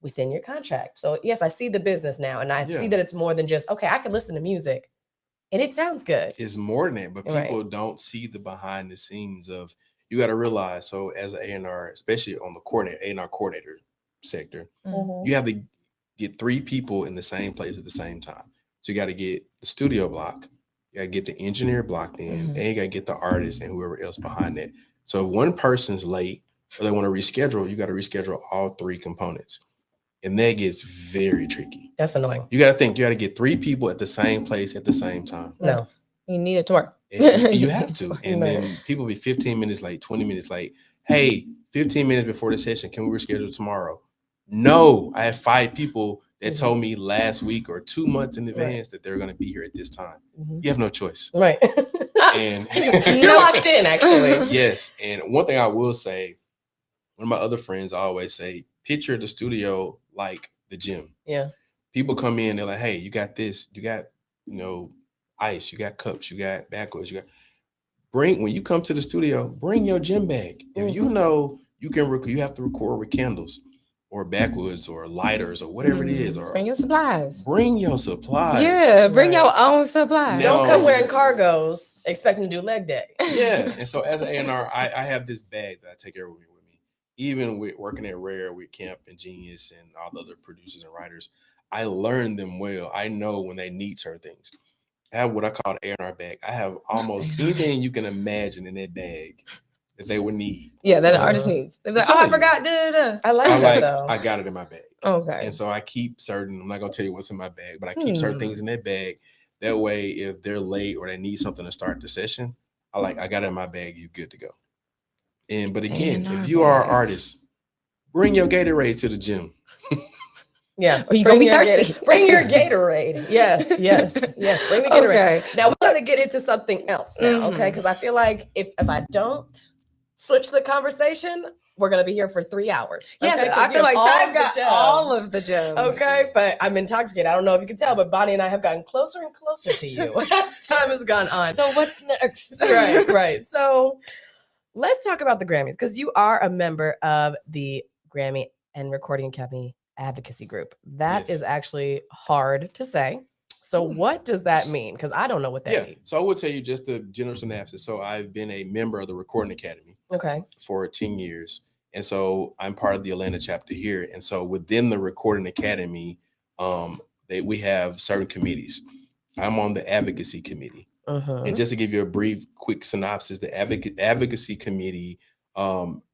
within your contract? So yes, I see the business now, and I see that it's more than just, okay, I can listen to music and it sounds good. It's more than that, but people don't see the behind the scenes of, you got to realize, so as an A&R, especially on the A&R coordinator sector, you have to get 3 people in the same place at the same time. So you got to get the studio block, you got to get the engineer blocked in, and you got to get the artist and whoever else behind that. So if one person's late or they want to reschedule, you got to reschedule all 3 components. And that gets very tricky. That's annoying. You got to think, you got to get 3 people at the same place at the same time. No, you need it to work. And you have to. And then people be 15 minutes late, 20 minutes late. Hey, 15 minutes before the session, can we reschedule tomorrow? No, I have 5 people that told me last week or 2 months in advance that they're going to be here at this time. You have no choice. Right. And you're locked in, actually. Yes. And one thing I will say, one of my other friends always say, picture the studio like the gym. Yeah. People come in, they're like, hey, you got this, you got, ice, you got cups, you got backwards, when you come to the studio, bring your gym bag. If you know you have to record with candles or backwoods or lighters or whatever it is, or bring your supplies. Bring your supplies. Yeah, bring your own supplies. Don't come wearing cargos expecting to do leg day. Yeah. And so as an A&R, I have this bag that I take everywhere with me. Even with working at Rare, with Camp and Genius and all the other producers and writers, I learned them well. I know when they need certain things. I have what I call an A&R bag. I have almost anything you can imagine in that bag that they would need. Yeah, that the artist needs. They're like, I forgot. I like that though. I got it in my bag. Okay. And so I keep certain, I'm not going to tell you what's in my bag, but I keep certain things in that bag. That way, if they're late or they need something to start the session, I got it in my bag, you're good to go. But again, if you are an artist, bring your Gatorade to the gym. Yeah. Or you gonna be thirsty. Bring your Gatorade. Yes. Bring the Gatorade. Okay. Now we got to get into something else now, okay? Because I feel like if I don't switch the conversation, we're gonna be here for 3 hours. Yes, okay? I feel like I've got all of the gems. Okay, but I'm intoxicated. I don't know if you can tell, but Bonnie and I have gotten closer and closer to you as time has gone on. So what's next? Right. So let's talk about the Grammys, because you are a member of the Grammy and Recording Academy Advocacy Group. That is actually hard to say. So what does that mean? Because I don't know what that means. So I will tell you just a general synopsis. So I've been a member of the Recording Academy for 10 years. And so I'm part of the Atlanta chapter here. And so within the Recording Academy, we have certain committees. I'm on the advocacy committee. And just to give you a brief, quick synopsis, the advocacy committee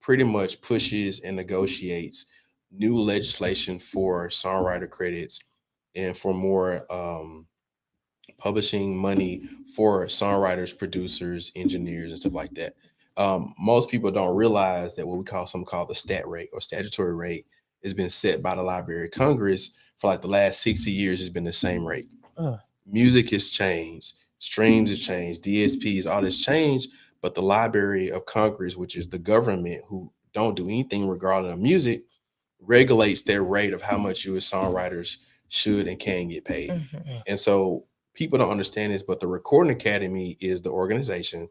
pretty much pushes and negotiates new legislation for songwriter credits and for more publishing money for songwriters, producers, engineers, and stuff like that. Most people don't realize that what we call something called the stat rate or statutory rate has been set by the Library of Congress for like the last 60 years. Has been the same rate. Music has changed, streams have changed, DSPs, all this changed, but the Library of Congress, which is the government who don't do anything regarding music, regulates their rate of how much you as songwriters should and can get paid. And so people don't understand this, but the Recording Academy is the organization.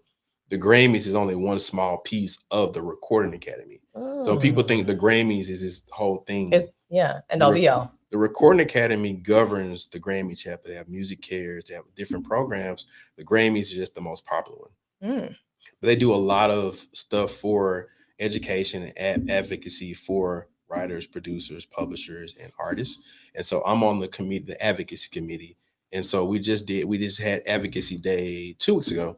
The Grammys is only one small piece of the Recording Academy. So people think the Grammys is this whole thing. And all be all. The Recording Academy governs the Grammy chapter. They have music cares, they have different programs. The Grammys is just the most popular one. But they do a lot of stuff for education and advocacy for writers, producers, publishers, and artists. And so I'm on the committee, the advocacy committee. And so we just had Advocacy Day 2 weeks ago,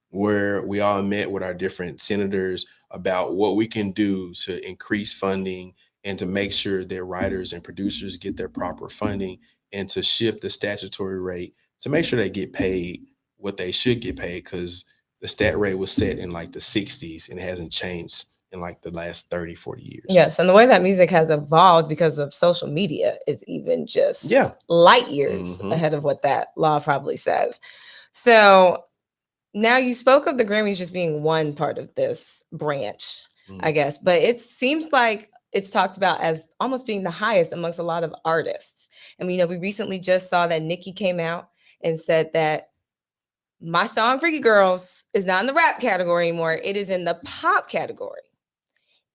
where we all met with our different senators about what we can do to increase funding and to make sure that writers and producers get their proper funding, and to shift the statutory rate to make sure they get paid what they should get paid, because the stat rate was set in like the 60s and it hasn't changed in like the last 30, 40 years. Yes. And the way that music has evolved because of social media is even just light years ahead of what that law probably says. So now you spoke of the Grammys just being one part of this branch, I guess, but it seems like it's talked about as almost being the highest amongst a lot of artists. And we recently just saw that Nicki came out and said that my song Freaky Girls is not in the rap category anymore. It is in the pop category.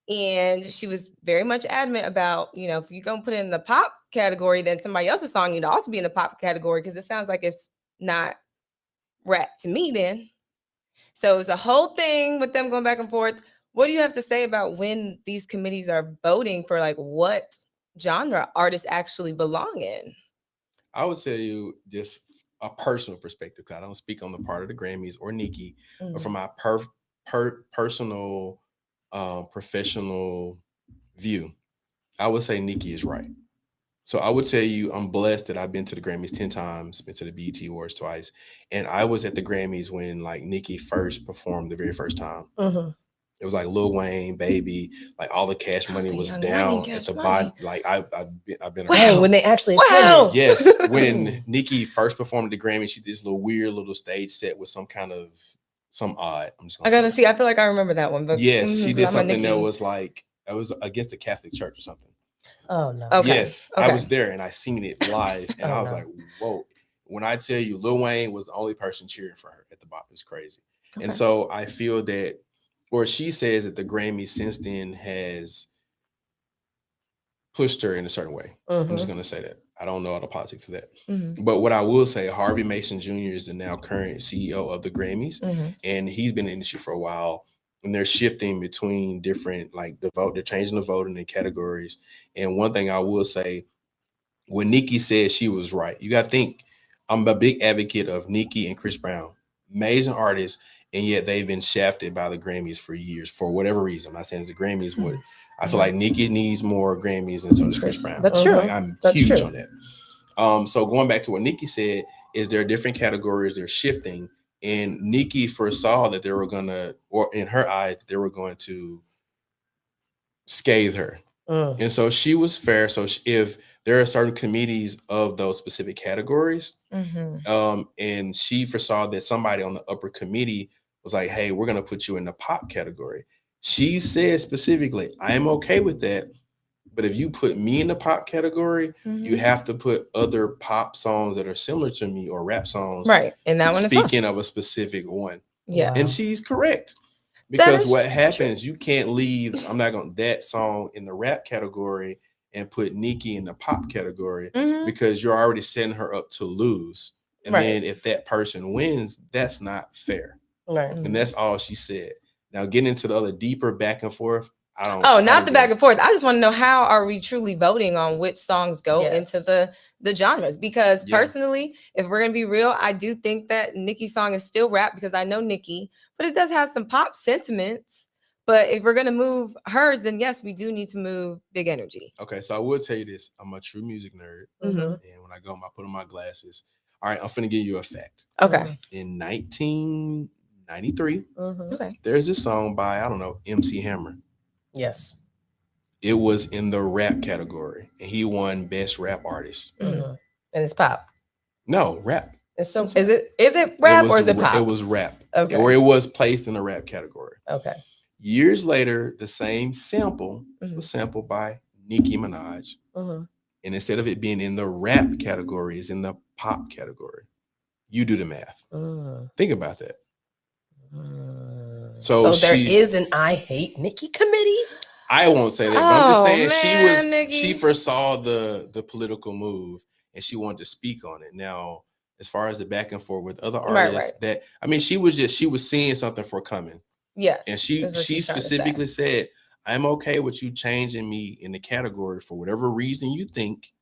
And she was very much adamant about, if you're going to put it in the pop category, then somebody else's song need to also be in the pop category because it sounds like it's not rap to me then. So it was a whole thing with them going back and forth. What do you have to say about when these committees are voting for like what genre artists actually belong in? I would tell you just a personal perspective, because I don't speak on the part of the Grammys or Nicki, but from my personal, professional view, I would say Nicki is right. So I would tell you, I'm blessed that I've been to the Grammys 10 times, been to the BET Awards twice, and I was at the Grammys when like Nicki first performed the very first time. It was like Lil Wayne, Baby, like all the Cash Money was down at the bottom. Like I've been around when they actually attended. Yes, when Nicki first performed at the Grammy, she did this weird little stage set with some odd. I gotta see. I feel like I remember that one. But yes, she did something that was like it was against the Catholic Church or something. Oh no! Okay. Yes, I was there and I seen it live, and I was like, "Whoa!" When I tell you, Lil Wayne was the only person cheering for her at the bottom. It's crazy, and so I feel that. Or she says that the Grammy since then has pushed her in a certain way. I'm just going to say that. I don't know all the politics of that. But what I will say, Harvey Mason Jr. is the now current CEO of the Grammys, and he's been in the industry for a while. And they're shifting between different, like the vote, they're changing the voting in categories. And one thing I will say, when Nicki said she was right, you got to think, I'm a big advocate of Nicki and Chris Brown, amazing artists. And yet they've been shafted by the Grammys for years, for whatever reason. I'm not saying it's the Grammys, but I feel like Nicki needs more Grammys and so does Chris Brown. That's true. Like, I'm huge on that. So going back to what Nicki said, is there are different categories they're shifting. And Nicki foresaw that they were going to, or in her eyes, they were going to scathe her. And so she was fair. So if there are certain committees of those specific categories, and she foresaw that somebody on the upper committee was like, hey, we're going to put you in the pop category. She said specifically, I am okay with that. But if you put me in the pop category, you have to put other pop songs that are similar to me or rap songs. Right. And that one is speaking of a specific one. Yeah. And she's correct. Because what happens, you can't leave, I'm not going that song in the rap category and put Nicki in the pop category because you're already setting her up to lose. And then if that person wins, that's not fair. Right. And that's all she said. Now getting into the other deeper back and forth. Not the back and forth. I just want to know, how are we truly voting on which songs go into the genres? Because personally, if we're going to be real, I do think that Nicki's song is still rap because I know Nicki, but it does have some pop sentiments. But if we're going to move hers, then yes, we do need to move Big Energy. Okay, so I will tell you this. I'm a true music nerd. And when I go, I put on my glasses. All right, I'm finna give you a fact. Okay. In 1993, there's this song by, I don't know, MC Hammer. Yes. It was in the rap category, and he won Best Rap Artist. And it's pop. No, rap. Is it rap or is it pop? It was rap. Okay. Or it was placed in the rap category. Okay. Years later, the same sample was sampled by Nicki Minaj. And instead of it being in the rap category, it's in the pop category. You do the math. Think about that. So there is an I Hate Nicki committee? I won't say that, but I'm just saying she foresaw the political move and she wanted to speak on it. Now, as far as the back and forth with other artists, she was seeing something for coming. Yes. And she specifically said, I'm okay with you changing me in the category for whatever reason you think.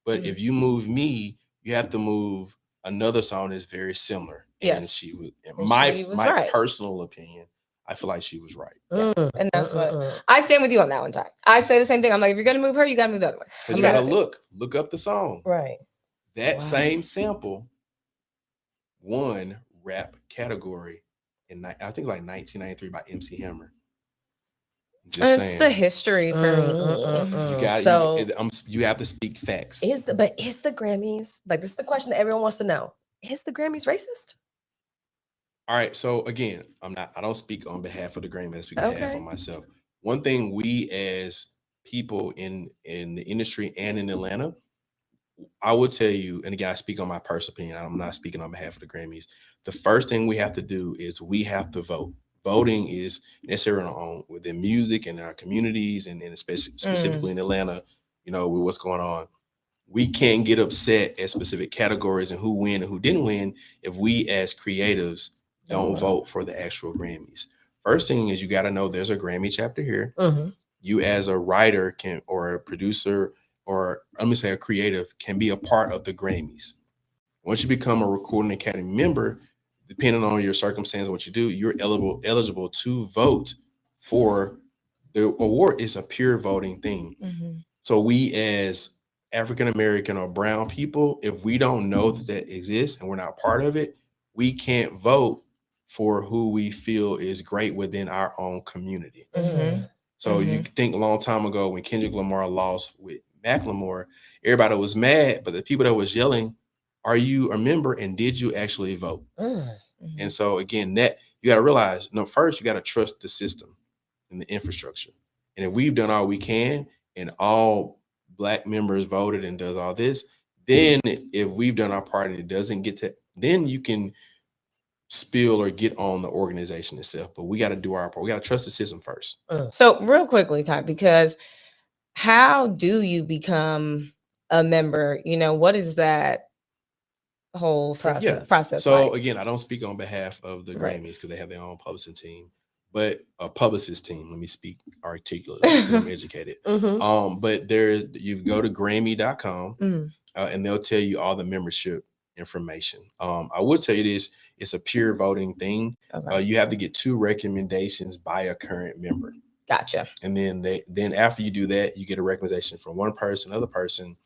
But if you move me, you have to move another song that's very similar. Yes. And she was, my personal opinion, I feel like she was right. Yes. And that's what I stand with you on that one, Ty. I say the same thing. I'm like, if you're gonna move her, you gotta move the other one. Because you gotta look up the song. Right. That same sample won rap category in I think like 1993 by MC Hammer. Just saying. It's the history for me. You have to speak facts. Is the Grammys, like, this is the question that everyone wants to know. Is the Grammys racist? All right. So again, I don't speak on behalf of the Grammys, I speak on behalf of myself. One thing we as people in the industry and in Atlanta, I would tell you, and again, I speak on my personal opinion. I'm not speaking on behalf of the Grammys. The first thing we have to do is we have to vote. Voting is necessary within music and our communities, and especially specifically in Atlanta. You know, with what's going on, we can't get upset at specific categories and who win and who didn't win if we as creatives don't vote for the actual Grammys. First thing is you got to know there's a Grammy chapter here. You as a writer can, or a producer, or let me say a creative, can be a part of the Grammys. Once you become a Recording Academy member, depending on your circumstance, what you do, you're eligible to vote for the award. Is a pure voting thing. So we as African American or brown people, if we don't know that exists and we're not part of it, we can't vote for who we feel is great within our own community. So you think a long time ago when Kendrick Lamar lost with Macklemore, everybody was mad, but the people that was yelling, "Are you a member and did you actually vote?" And so again, that you got to realize, no, first you got to trust the system and the infrastructure. And if we've done all we can and all Black members voted and does all this, then if we've done our part and it doesn't get to, then you can spill or get on the organization itself. But we got to do our part. We got to trust the system first. So real quickly, Ty, because how do you become a member? You know, what is that whole process so like? Again, I don't speak on behalf of the Grammys because they have their own publishing team, but a publicist team. Let me speak articulately because I'm educated. But you go to Grammy.com and they'll tell you all the membership information. I would tell you this: it's a pure voting thing. You have to get 2 recommendations by a current member. Gotcha. And then after you do that, you get a recommendation from one person, another person.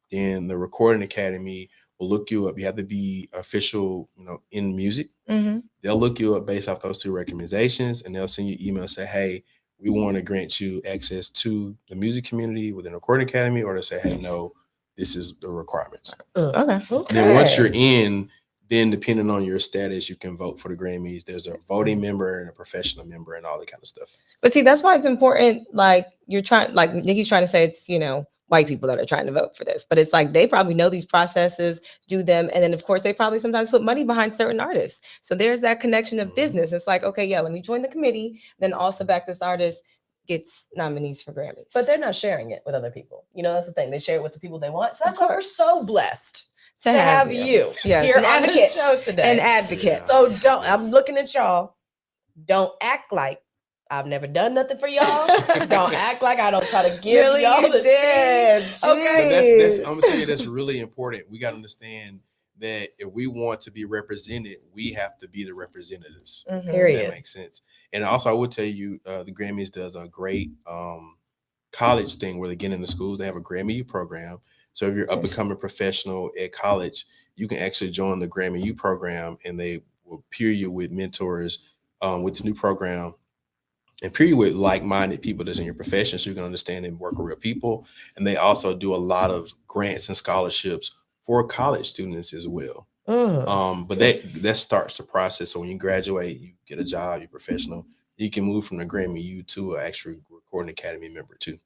Then the Recording Academy will look you up. You have to be official, you know, in music. They'll look you up based off those 2 recommendations, and they'll send you email and say, "Hey, we want to grant you access to the music community within the Recording Academy," or to say, "Hey, no, this is the requirements." Okay. Then once you're in, then depending on your status, you can vote for the Grammys. There's a voting member and a professional member and all that kind of stuff. But see, that's why it's important. Like you're trying, like Nikki's trying to say, it's, you know, white people that are trying to vote for this, but it's like they probably know these processes, do them, and then of course they probably sometimes put money behind certain artists. So there's that connection of business. It's like, okay, yeah, let me join the committee, then also back this artist gets nominees for Grammys. But they're not sharing it with other people. You know, that's the thing. They share it with the people they want. So that's why we're so blessed to have you here on the show today. An advocate. So I'm looking at y'all. Don't act like I've never done nothing for y'all. Don't act like I don't try to give y'all the tea. Okay. That's I'm gonna tell you that's really important. We got to understand that if we want to be represented, we have to be the representatives. Period. That makes sense. And also, I would tell you, the Grammys does a great college thing where they get into schools. They have a Grammy U program. So if you're up and coming professional at college, you can actually join the Grammy U program, and they will pair you with mentors with this new program, and pair you with like-minded people that's in your profession, so you can understand and work with real people. And they also do a lot of grants and scholarships for college students as well. But that starts the process. So when you graduate, you get a job, you're professional, you can move from the Grammy U to an actual Recording Academy member too.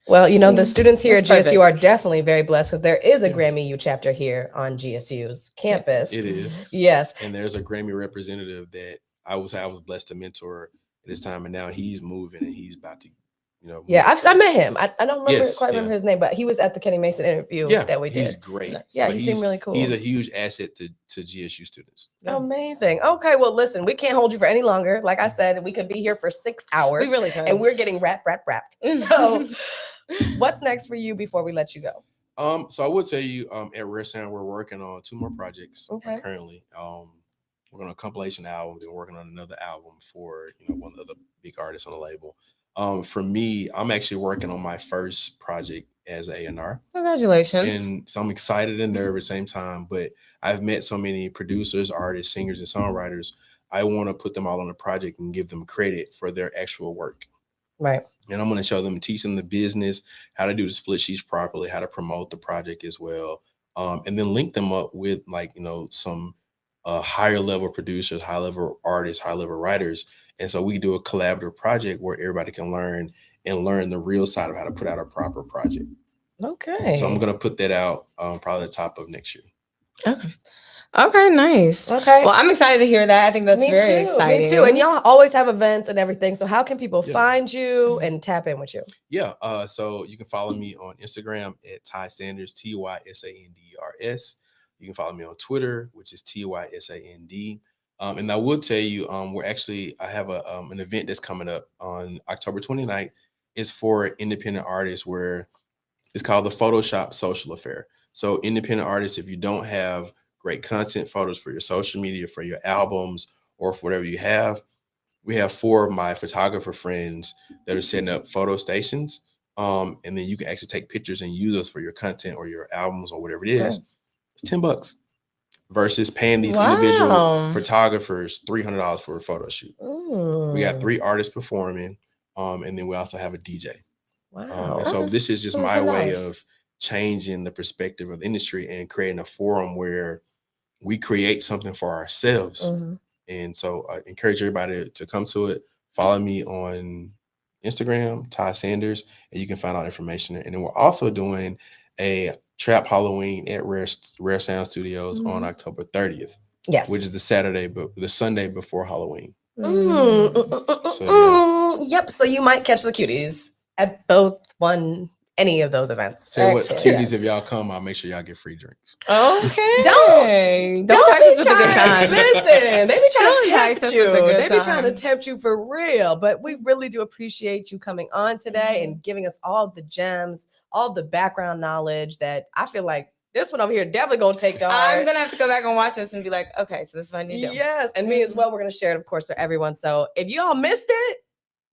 Well, you know, the students here at GSU are definitely very blessed because there is a Grammy U chapter here on GSU's campus. It is. Yes. And there's a Grammy representative that I was blessed to mentor at this time, and now he's moving and he's about to, you know. Yeah, I met him. I don't remember his name, but he was at the Kenny Mason interview that we did. He's great. Nice. Yeah, he seemed really cool. He's a huge asset to GSU students. Amazing. Okay, well, listen, we can't hold you for any longer. Like I said, we could be here for 6 hours. We really could. And we're getting wrapped. So what's next for you before we let you go? So I would tell you, at Rare Sound, we're working on 2 more projects currently. We're on a compilation album. We're working on another album for, you know, one of the big artists on the label. For me, I'm actually working on my first project as A&R. Congratulations. And so I'm excited and nervous at the same time, but I've met so many producers, artists, singers, and songwriters. I want to put them all on the project and give them credit for their actual work. Right. And I'm going to show them, teach them the business, how to do the split sheets properly, how to promote the project as well. And then link them up with, like, you know, some higher level producers, high level artists, high level writers. And so we do a collaborative project where everybody can learn the real side of how to put out a proper project. Okay. So I'm gonna put that out probably the top of next year. Okay, nice. Okay. Well, I'm excited to hear that. I think that's Me very too, exciting. Me too. And y'all always have events and everything. So how can people Yeah. find you and tap in with you? Yeah. So you can follow me on Instagram at Ty Sanders, TYSANDERS. You can follow me on Twitter, which is TYSAND. And I will tell you, I have an event that's coming up on October 29th. It's for independent artists where it's called the Photoshop Social Affair. So independent artists, if you don't have great content photos for your social media, for your albums, or for whatever you have, we have 4 of my photographer friends that are setting up photo stations. And then you can actually take pictures and use those for your content or your albums or whatever it is. It's $10 versus paying these individual photographers $300 for a photo shoot. We got 3 artists performing, and then we also have a DJ. Wow. And so this is just my $10. way of changing the perspective of the industry and creating a forum where we create something for ourselves. And so I encourage everybody to come to it. Follow me on Instagram, Ty Sanders, and you can find out information. And then we're also doing a Trap Halloween at Rare Sound Studios on October 30th. Yes. Which is the Sunday before Halloween. Yep. So you might catch the Cuties at any of those events. Say what, Cuties, if y'all come, I'll make sure y'all get free drinks. Okay. Don't be trying. Listen, they be trying to tempt you. They be trying to tempt you for real. But we really do appreciate you coming on today and giving us all the gems, all the background knowledge that I feel like this one over here definitely gonna take the heart. I'm gonna have to go back and watch this and be like, okay, so this is what I need to do. Yes, and me as well. We're gonna share it, of course, for everyone. So if you all missed it,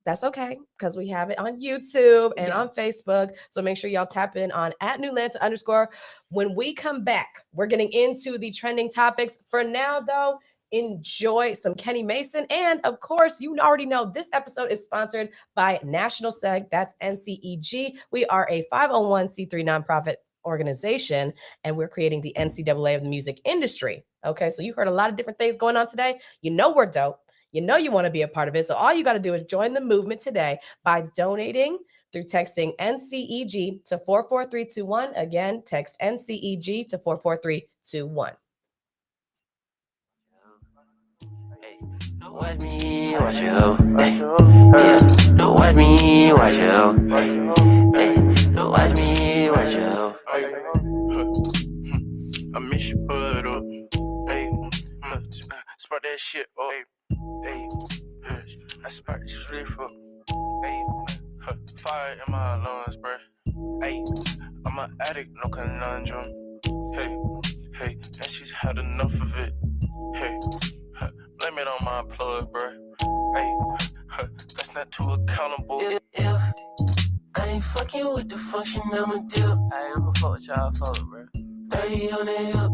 that's okay, because we have it on YouTube and on Facebook. So make sure y'all tap in on @NewLanta_. When we come back, we're getting into the trending topics. For now, though, enjoy some Kenny Mason. And of course, you already know this episode is sponsored by National SEG. That's NCEG. We are a 501c3 nonprofit organization, and we're creating the NCAA of the music industry. Okay, so you heard a lot of different things going on today. You know we're dope. You know you want to be a part of it. So all you got to do is join the movement today by donating through texting NCEG to 44321. Again, text NCEG to 44321. Watch me, watch you. Yeah, don't watch me, watch you. Hey, don't watch me, watch you. I miss you, bud up. Hey, spark that shit up. Hey, I spark this shit up. Hey, fire in my lungs, bruh. Hey, I'm an addict, no conundrum. Hey, and she's had enough of it. Hey, blame it on my plug, bruh. Hey, that's not too accountable. If I ain't fucking with the function, I'ma dip. I'ma fuck with y'all, bruh. 30 on the hip,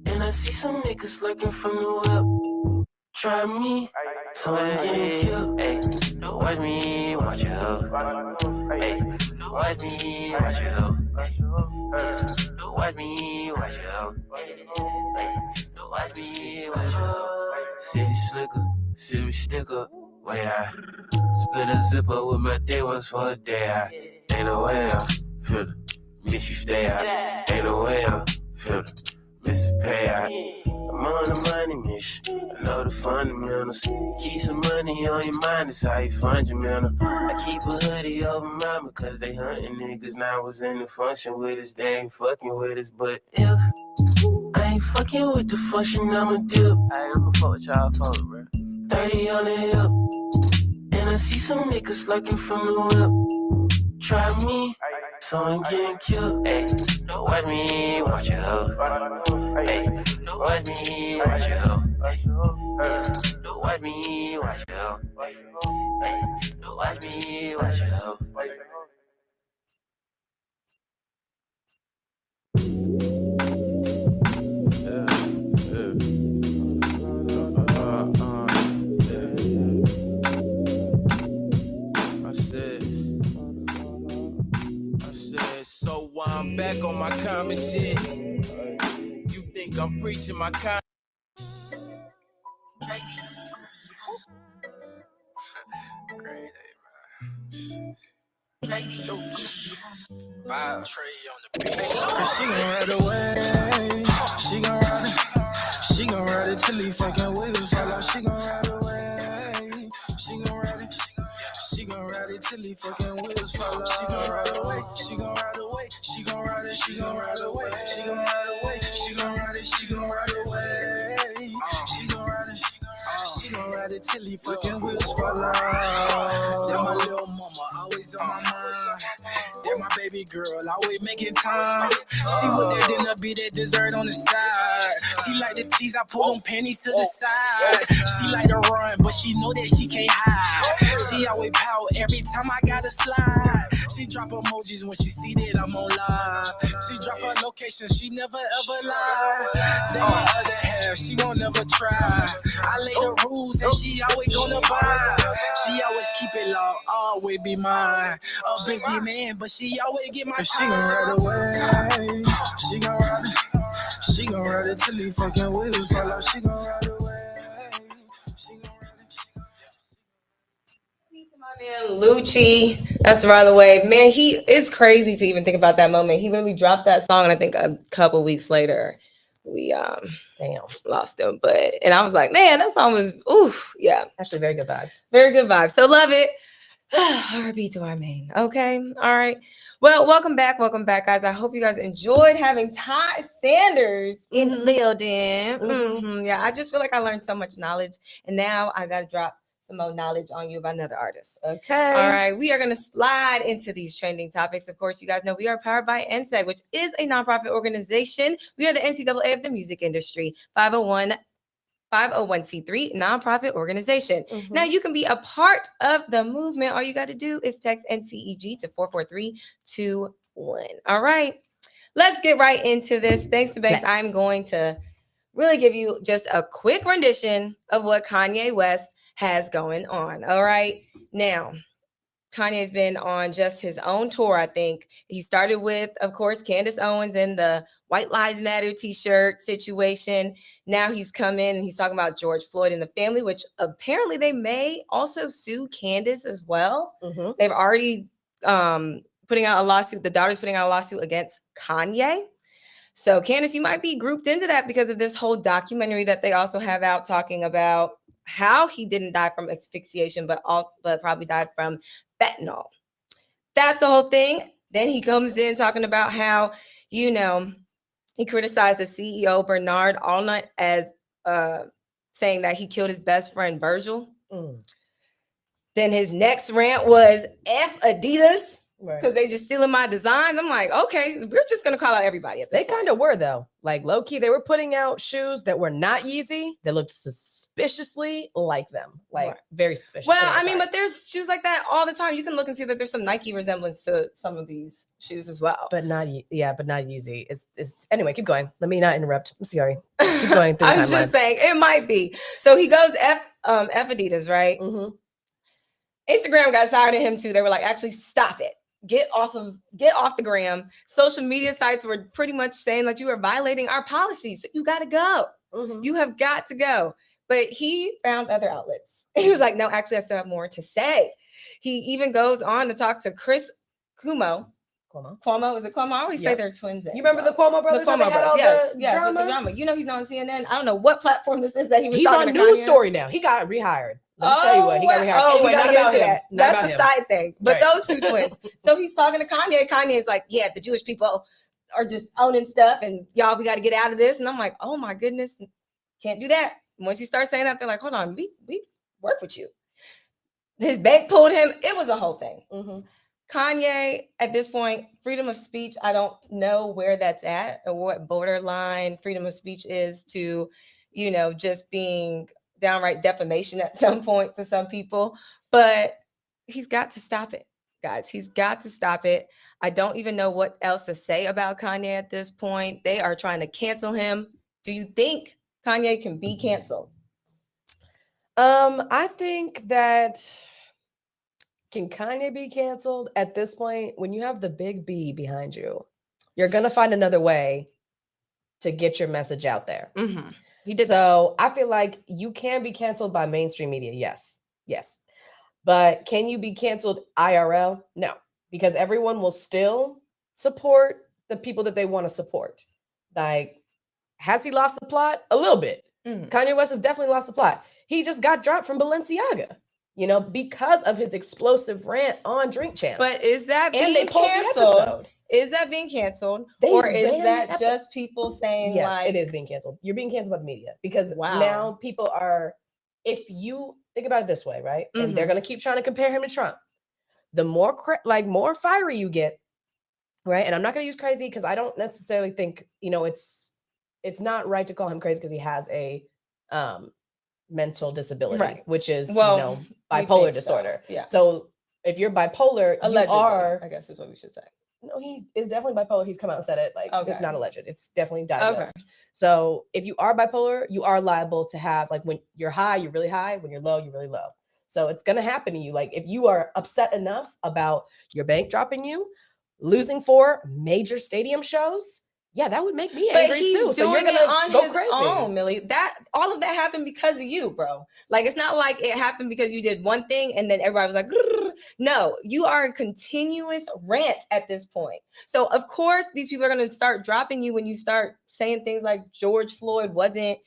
and I see some niggas lurking from the whip. Try me, so I'm getting killed. Hey, don't watch me, watch you. Hey, don't watch me, watch you. Don't watch me, watch you. Hey, don't watch me, watch you. City slicker, city sticker. Way I split a zipper with my day ones for a day. I ain't no way I feel the miss you stay out. Ain't no way I feel the miss you pay out. I'm on the money mission. I know the fundamentals. Keep some money on your mind, that's how you fund your mental. I keep a hoodie over mine because they hunting niggas. Now I was in the function with us, they ain't fucking with us. But if I ain't fucking with the function, I'ma dip. I'ma fuck with y'all, bruh. 30 on the hip, and I see some niggas lurking from the whip. Try me, so I'm getting killed. Hey, don't watch me, watch you. Hey, don't watch me, watch you. Don't watch me, watch you. Hey, don't watch me, watch you. So I'm back on my common shit. You think I'm preaching my common? Cause she gon' ride away. She gon' ride it. She gon' ride it till he fucking wheels fall off. She gon' ride away. She gon' ride it. She gon' ride it till he fucking wheels fall off. She gon' ride away. She gon' ride away. She gon' ride it. She gon' ride away. She gon' ride away. She gon' ride it. She gon' ride away. She gon' ride it. She gon' ride it till he fucking wheels fall off. Then my little mama always on my mind. Then my baby girl always making time. She with that dinner, be that dessert on the side. She like the tease, I pull them panties to the side. She like to run, but she know that she can't hide. She always pout every time I gotta slide. She drop emojis when she see that I'm on live. She drop her location, she never ever lie. Then my other half, she won't never try. I lay the rules and she always gonna buy. She always keep it low, always be mine. A busy man, but she always get my time. She gon' ride away. She gon' ride it. She gon' ride it till he fucking wheels fall off. She gon' ride away. She gon' ride it. My man Lucci, that's Ride Away. Man, it's crazy to even think about that moment. He literally dropped that song, and I think a couple weeks later, we lost him. And I was like, man, that song was yeah. Actually, very good vibes. Very good vibes. So love it. R.I.P. to our main. Okay. All right. Well, welcome back, guys. I hope you guys enjoyed having Ty Sanders in the building. Yeah, I just feel like I learned so much knowledge, and now I got to drop some more knowledge on you about another artist. Okay. All right. We are going to slide into these trending topics. Of course, you guys know we are powered by NSEG, which is a nonprofit organization. We are the NCAA of the music industry, 501c3 nonprofit organization. Now you can be a part of the movement. All you got to do is text NCEG to 44321. All right. Let's get right into this. Thanks to Banks. I'm going to really give you just a quick rendition of what Kanye West has going on. All right. Now, Kanye's been on just his own tour, I think. He started with, of course, Candace Owens and the White Lives Matter t-shirt situation. Now he's come in and he's talking about George Floyd and the family, which apparently they may also sue Candace as well. They've already putting out a lawsuit. The daughter's putting out a lawsuit against Kanye. So Candace, you might be grouped into that because of this whole documentary that they also have out talking about how he didn't die from asphyxiation, but probably died from fentanyl. That's the whole thing. Then he comes in talking about how, he criticized the CEO Bernard Arnault as saying that he killed his best friend Virgil. Then his next rant was F Adidas because they just stealing my designs. I'm like, okay, we're just gonna call out everybody. They kind of were though, like low key. They were putting out shoes that were not Yeezy that looked suspiciously like them, very suspicious. Well, I mean, but there's shoes like that all the time. You can look and see that there's some Nike resemblance to some of these shoes as well, but not Yeezy. It's anyway. Keep going. Let me not interrupt. I'm sorry. Keep going. I'm just saying it might be. So he goes F Adidas, right? Instagram got tired of him too. They were like, actually, stop it. Get off the gram. Social media sites were pretty much saying that you are violating our policies. So you got to go. You have got to go. But he found other outlets. He was like, no, actually, I still have more to say. He even goes on to talk to Chris Cuomo. Cuomo? Is it Cuomo? I always say they're twins. You remember the Cuomo brothers? The Cuomo brothers, yes, with the drama. You know he's not on CNN. I don't know what platform this is that he was He's talking on to News Kanye. Story now. He got rehired. Let me tell you what, he got rehired. Oh, Anyway, we're not about into him. that. Not That's about a him. side thing. But those two twins. So he's talking to Kanye. Kanye's like, yeah, the Jewish people are just owning stuff and y'all, we got to get out of this. And I'm like, oh my goodness, can't do that. Once you start saying that, they're like, hold on, we work with you. His bank pulled him. It was a whole thing. Kanye, at this point, freedom of speech, I don't know where that's at or what borderline freedom of speech is to, just being downright defamation at some point to some people. But he's got to stop it, guys. He's got to stop it. I don't even know what else to say about Kanye at this point. They are trying to cancel him. Do you think Kanye can be canceled? I think that can Kanye be canceled at this point? When you have the big B behind you, you're gonna find another way to get your message out there. He did so that. I feel like you can be canceled by mainstream media. Yes. But can you be canceled IRL? No, because everyone will still support the people that they want to support. Like, has he lost the plot? A little bit. Kanye West has definitely lost the plot. He just got dropped from Balenciaga, because of his explosive rant on Drink Champs. But is that And being they posted the canceled? episode. Is that being canceled? They Or is ran that the just people saying Yes, like it is being canceled. You're being canceled by the media because Wow. now people are, if you think about it this way, right? And they're going to keep trying to compare him to Trump. The more more fiery you get, right? And I'm not going to use crazy because I don't necessarily think, it's not right to call him crazy because he has a mental disability, Right. which is, Well, we bipolar think disorder. so, yeah. So if you're bipolar, allegedly, you are, I guess is what we should say. no, he is definitely bipolar. He's come out and said it. Like, it's Okay. not alleged. It's definitely diagnosed. So if you are bipolar, you are liable to have, like, when you're high, you're really high. When you're low, you're really low. So it's going to happen to you. Like, if you are upset enough about your bank dropping you, losing 4 major stadium shows, yeah, that would make me But angry he's too. So you're doing gonna it on go his crazy. own, Millie. That all of that happened because of you, bro. Like, it's not like it happened because you did one thing and then everybody was like, grrr. No, you are in continuous rant at this point. So of course these people are gonna start dropping you when you start saying things like George Floyd wasn't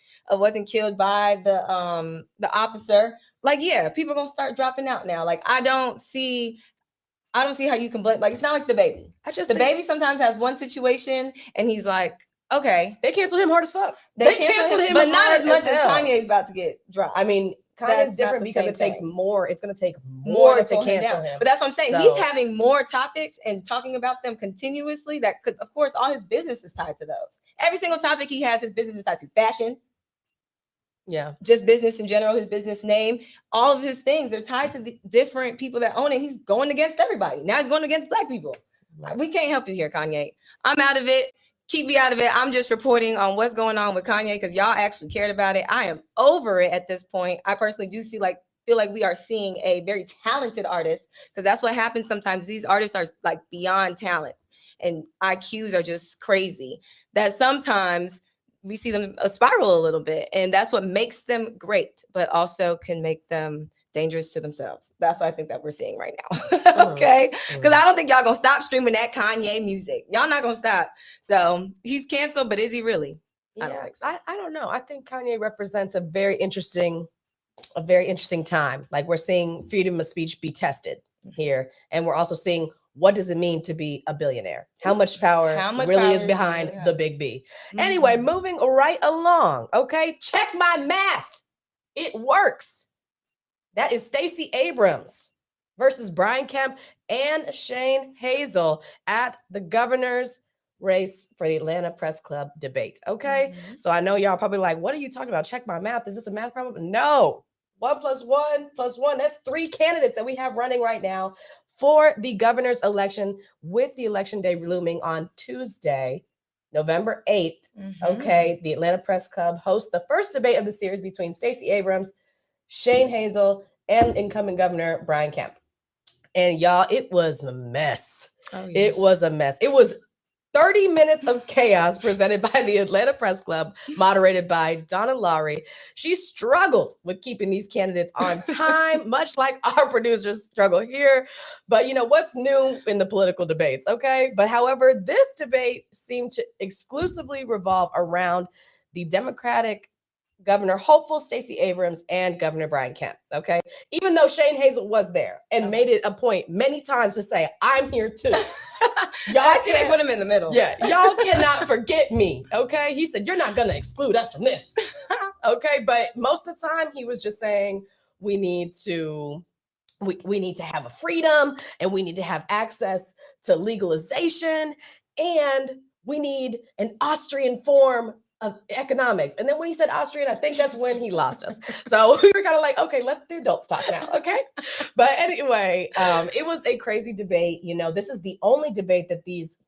killed by the officer. Like, yeah, people are gonna start dropping out now. Like, I don't see how you can blame. Like, it's not like the baby. The baby sometimes has one situation and he's like, okay. They canceled him hard as fuck. They canceled him, but not as much as hell. Kanye's about to get dropped. I mean, Kanye's That's different not the because same it takes thing. more. It's going to take more to pull cancel him. But that's what I'm saying. So- He's having more topics and talking about them continuously. That could, of course, all his business is tied to those. Every single topic he has, his business is tied to fashion. Yeah. Just business in general, his business name, all of his things are tied to the different people that own it. He's going against everybody. Now he's going against Black people. Right. We can't help you here, Kanye. I'm out of it. Keep me out of it. I'm just reporting on what's going on with Kanye because y'all actually cared about it. I am over it at this point. I personally do feel like we are seeing a very talented artist because that's what happens sometimes. These artists are like beyond talent and IQs are just crazy that sometimes we see them spiral a little bit, and that's what makes them great, but also can make them dangerous to themselves. That's what I think that we're seeing right now. Okay, because I don't think y'all gonna stop streaming that Kanye music. Y'all not gonna stop. So he's canceled, but is he really? Yeah, I don't think so. I don't know. I think Kanye represents a very interesting time. Like, we're seeing freedom of speech be tested here, and we're also seeing what does it mean to be a billionaire? How much power really is behind the big B? Anyway, moving right along. Okay, check my math. It works. That is Stacey Abrams versus Brian Kemp and Shane Hazel at the governor's race for the Atlanta Press Club debate. Okay, so I know y'all probably like, what are you talking about? Check my math. Is this a math problem? No. 1 + 1 + 1. That's 3 candidates that we have running right now for the governor's election, with the election day looming on Tuesday, November 8th. Okay, the Atlanta Press Club hosts the first debate of the series between Stacey Abrams, Shane Hazel, and incumbent governor Brian Kemp. And y'all, it was a mess. Oh, It was a mess. It was 30 minutes of chaos presented by the Atlanta Press Club, moderated by Donna Lowry. She struggled with keeping these candidates on time, much like our producers struggle here. But what's new in the political debates, okay? But however, this debate seemed to exclusively revolve around the Democratic Governor hopeful Stacey Abrams and Governor Brian Kemp, okay? Even though Shane Hazel was there and made it a point many times to say, I'm here too. Y'all see they put him in the middle. Yeah, y'all cannot forget me, okay? He said, you're not going to exclude us from this, okay? But most of the time, he was just saying, we need to have a freedom, and we need to have access to legalization, and we need an Austrian form of economics. And then when he said Austrian, I think that's when he lost us. So we were kind of like, okay, let the adults talk now, okay? But anyway, it was a crazy debate. This is the only debate that these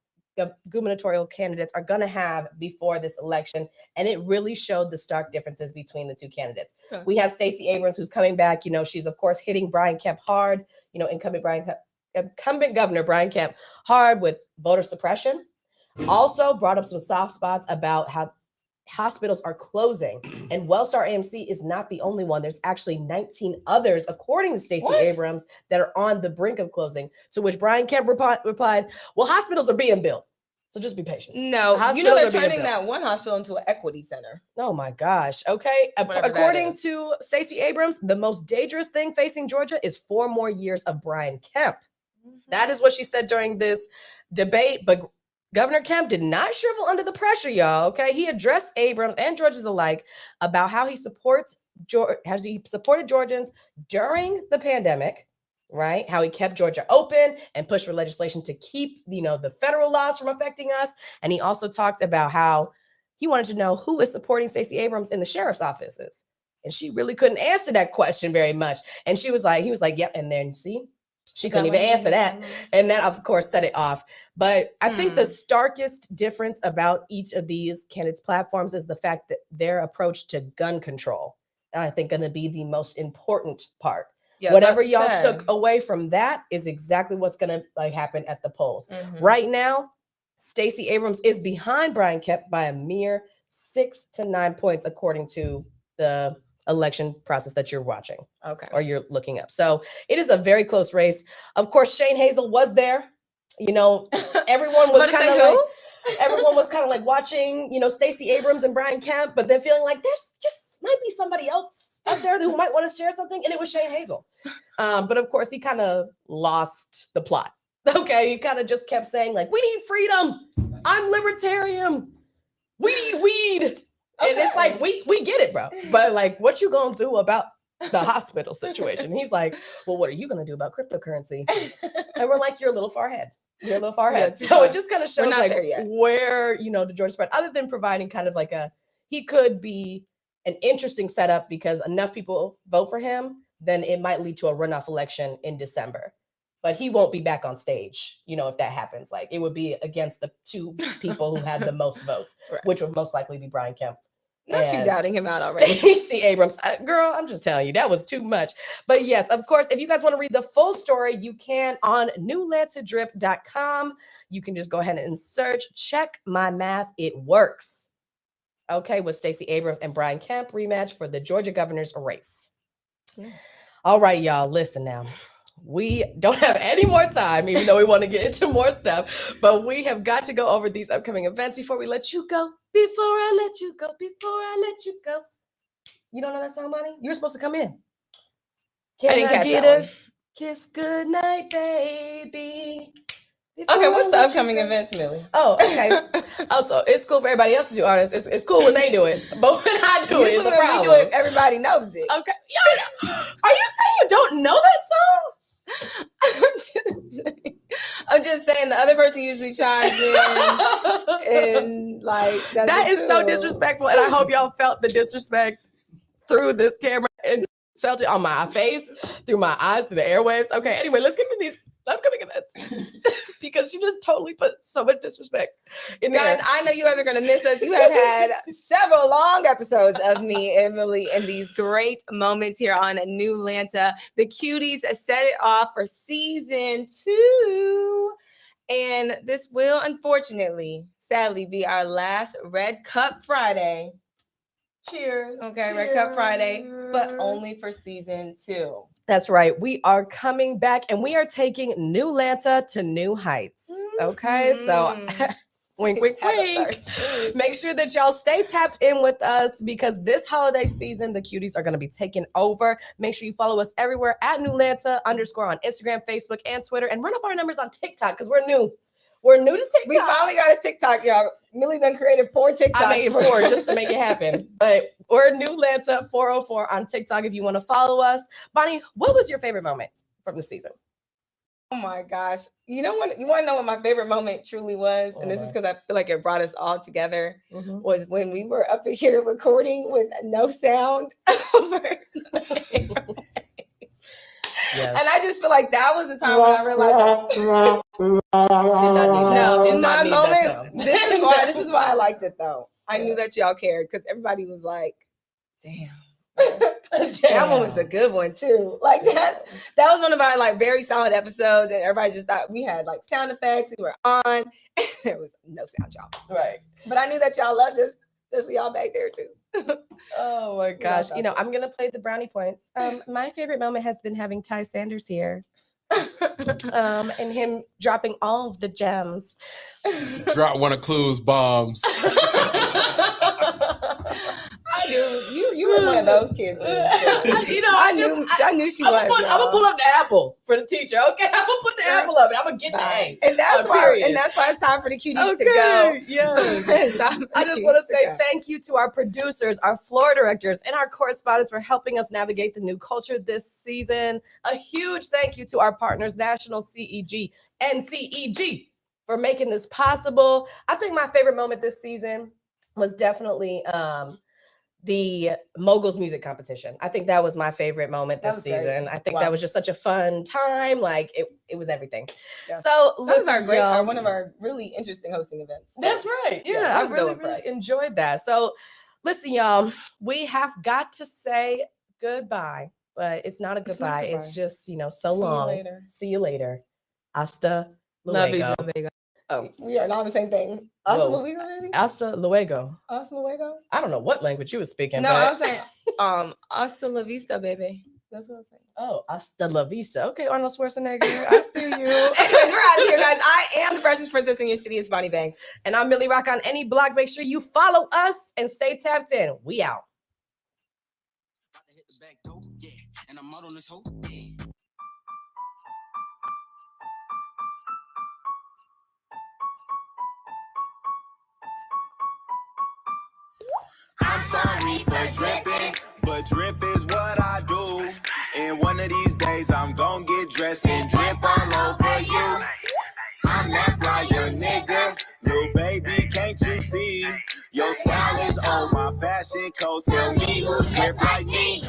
gubernatorial candidates are going to have before this election, and it really showed the stark differences between the two candidates. Okay. We have Stacey Abrams, who's coming back. She's of course hitting Brian Kemp hard. Incumbent Governor Brian Kemp hard with voter suppression. Also brought up some soft spots about how hospitals are closing, and Wellstar AMC is not the only one. There's actually 19 others, according to Stacey Abrams, that are on the brink of closing. To which Brian Kemp replied, well, hospitals are being built, so just be patient. No, they're turning that one hospital into an equity center. Oh my gosh. Okay. According to Stacey Abrams, the most dangerous thing facing Georgia is 4 more years of Brian Kemp. That is what she said during this debate. But Governor Kemp did not shrivel under the pressure, y'all. Okay. He addressed Abrams and Georgians alike about how he supported Georgians during the pandemic. Right? How he kept Georgia open and pushed for legislation to keep, the federal laws from affecting us. And he also talked about how he wanted to know who is supporting Stacey Abrams in the sheriff's offices. And she really couldn't answer that question very much. And he was like, yep. And then see, she couldn't even answer that. And that, of course, set it off. But I think the starkest difference about each of these candidates' platforms is the fact that their approach to gun control, I think, going to be the most important part. Yeah, whatever y'all took away from that is exactly what's going to happen at the polls. Right now, Stacey Abrams is behind Brian Kemp by a mere 6 to 9 points, according to the election process that you're watching. Okay. Or you're looking up. So it is a very close race. Of course, Shane Hazel was there. Everyone was kind of like watching, Stacey Abrams and Brian Kemp, but then feeling like there's just might be somebody else out there who might want to share something. And it was Shane Hazel. But of course, he kind of lost the plot. Okay. He kind of just kept saying, like, we need freedom. I'm libertarian. We need weed. Okay. And it's like, we get it, bro. But like, what you gonna do about the hospital situation? He's like, well, what are you gonna do about cryptocurrency? And we're like, you're a little far ahead. You're a little far ahead. So it just kind of shows like where, the Georgia spread, other than providing kind of like he could be an interesting setup because enough people vote for him, then it might lead to a runoff election in December. But he won't be back on stage, if that happens. Like, it would be against the 2 people who had the most votes, which would most likely be Brian Kemp. Not you doubting him out already. Stacey Abrams. Girl, I'm just telling you, that was too much. But yes, of course, if you guys want to read the full story, you can on newlantadrip.com. You can just go ahead and search, check my math. It works. Okay, with Stacey Abrams and Brian Kemp rematch for the Georgia governor's race. Yes. All right, y'all, listen now. We don't have any more time, even though we want to get into more stuff, but we have got to go over these upcoming events before we let you go. Before I let you go. You don't know that song, Bonnie? You were supposed to come in. I didn't catch that one. Kiss goodnight, baby. Okay, what's the upcoming events, Millie? Oh, okay. So it's cool for everybody else to do artists. It's cool when they do it, but when I do it, it's a problem. We do it, everybody knows it. Okay. Yeah. Are you saying you don't know that song? I'm just saying the other person usually chimes in and like that is so disrespectful. And I hope y'all felt the disrespect through this camera and felt it on my face, through my eyes, through the airwaves. Okay, anyway, let's get to these upcoming events because you just totally put so much disrespect in there. Guys, I know you guys are going to miss us. You have had several long episodes of me, Emily, and these great moments here on New Lanta. The Cuties set it off for season 2. And this will, unfortunately, sadly, be our last Red Cup Friday. Cheers. Okay, cheers. Red Cup Friday, but only for season 2. That's right. We are coming back and we are taking New Lanta to new heights. Okay, so wink, wink, wink. Make sure that y'all stay tapped in with us because this holiday season, the Cuties are going to be taking over. Make sure you follow us everywhere at New Lanta _ on Instagram, Facebook, and Twitter. And run up our numbers on TikTok because we're new. We're new to TikTok. We finally got a TikTok, y'all. Millie done created 4 TikToks. I made 4 just to make it happen. But we're New Lanta 404 on TikTok if you want to follow us. Bonnie, what was your favorite moment from the season? Oh my gosh. You know what? You want to know what my favorite moment truly was? And this is because I feel like it brought us all together. Was when we were up here recording with no sound. Yes. And I just feel like that was the time when I realized this is why I liked it though. I knew that y'all cared because everybody was like, damn. That one was a good one too. Like that was one of our like very solid episodes, and everybody just thought we had like sound effects, we were on, and there was no sound, y'all. Right. But I knew that y'all loved us. Especially y'all back there too. Oh my gosh. thought You know, so. I'm gonna play the brownie points. My favorite moment has been having Ty Sanders here. And him dropping all of the gems. Drop one of Clue's bombs. I knew you were one of those kids. You know, I knew she was. I'm gonna pull up the apple for the teacher. Okay, I'm gonna put the apple up and I'm gonna get the A. And that's why it's time for the cuties to go. Yes. I just want to say thank you to our producers, our floor directors, and our correspondents for helping us navigate the new culture this season. A huge thank you to our partners, National CEG and CEG, for making this possible. I think my favorite moment this season was definitely the Moguls music competition. I think that was my favorite moment this season. I think that was just such a fun time. Like it was everything. Yeah. So that was our great, one of our really interesting hosting events. So. That's right. Yeah, I really enjoyed that. So listen, y'all, we have got to say goodbye, but it's not a goodbye. It's just, so long. See you later. Hasta luego. Oh, we are not the same thing. Hasta luego. Hasta luego. Hasta luego. I don't know what language you were speaking. No, I was saying, hasta la vista, baby. That's what I was saying. Oh, hasta la vista. Okay, Arnold Schwarzenegger. I see you. Anyways, we're out of here, guys. I am the freshest princess in your city. It's Bonnie Banks. And I'm Millie Rock on any block. Make sure you follow us and stay tapped in. We out. And I'm out on this whole I'm sorry for dripping, but drip is what I do. And one of these days I'm gon' get dressed and drip all over you. I'm that fly young nigga, little baby, can't you see? Your style is on my fashion code, tell me who drip like me.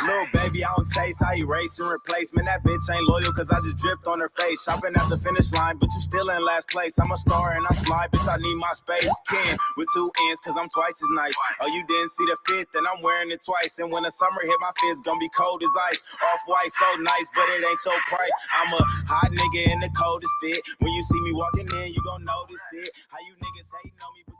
Little baby, I don't chase, I erase and replace. Man, that bitch ain't loyal cause I just dripped on her face. Shopping at the finish line, but you still in last place. I'm a star and I'm fly, bitch, I need my space. Ken with 2 ends cause I'm twice as nice. Oh, you didn't see the fit, then I'm wearing it twice. And when the summer hit, my fit's gonna be cold as ice. Off-white, so nice, but it ain't your price. I'm a hot nigga in the coldest fit. When you see me walking in, you gon' notice it. How you niggas hating on me, but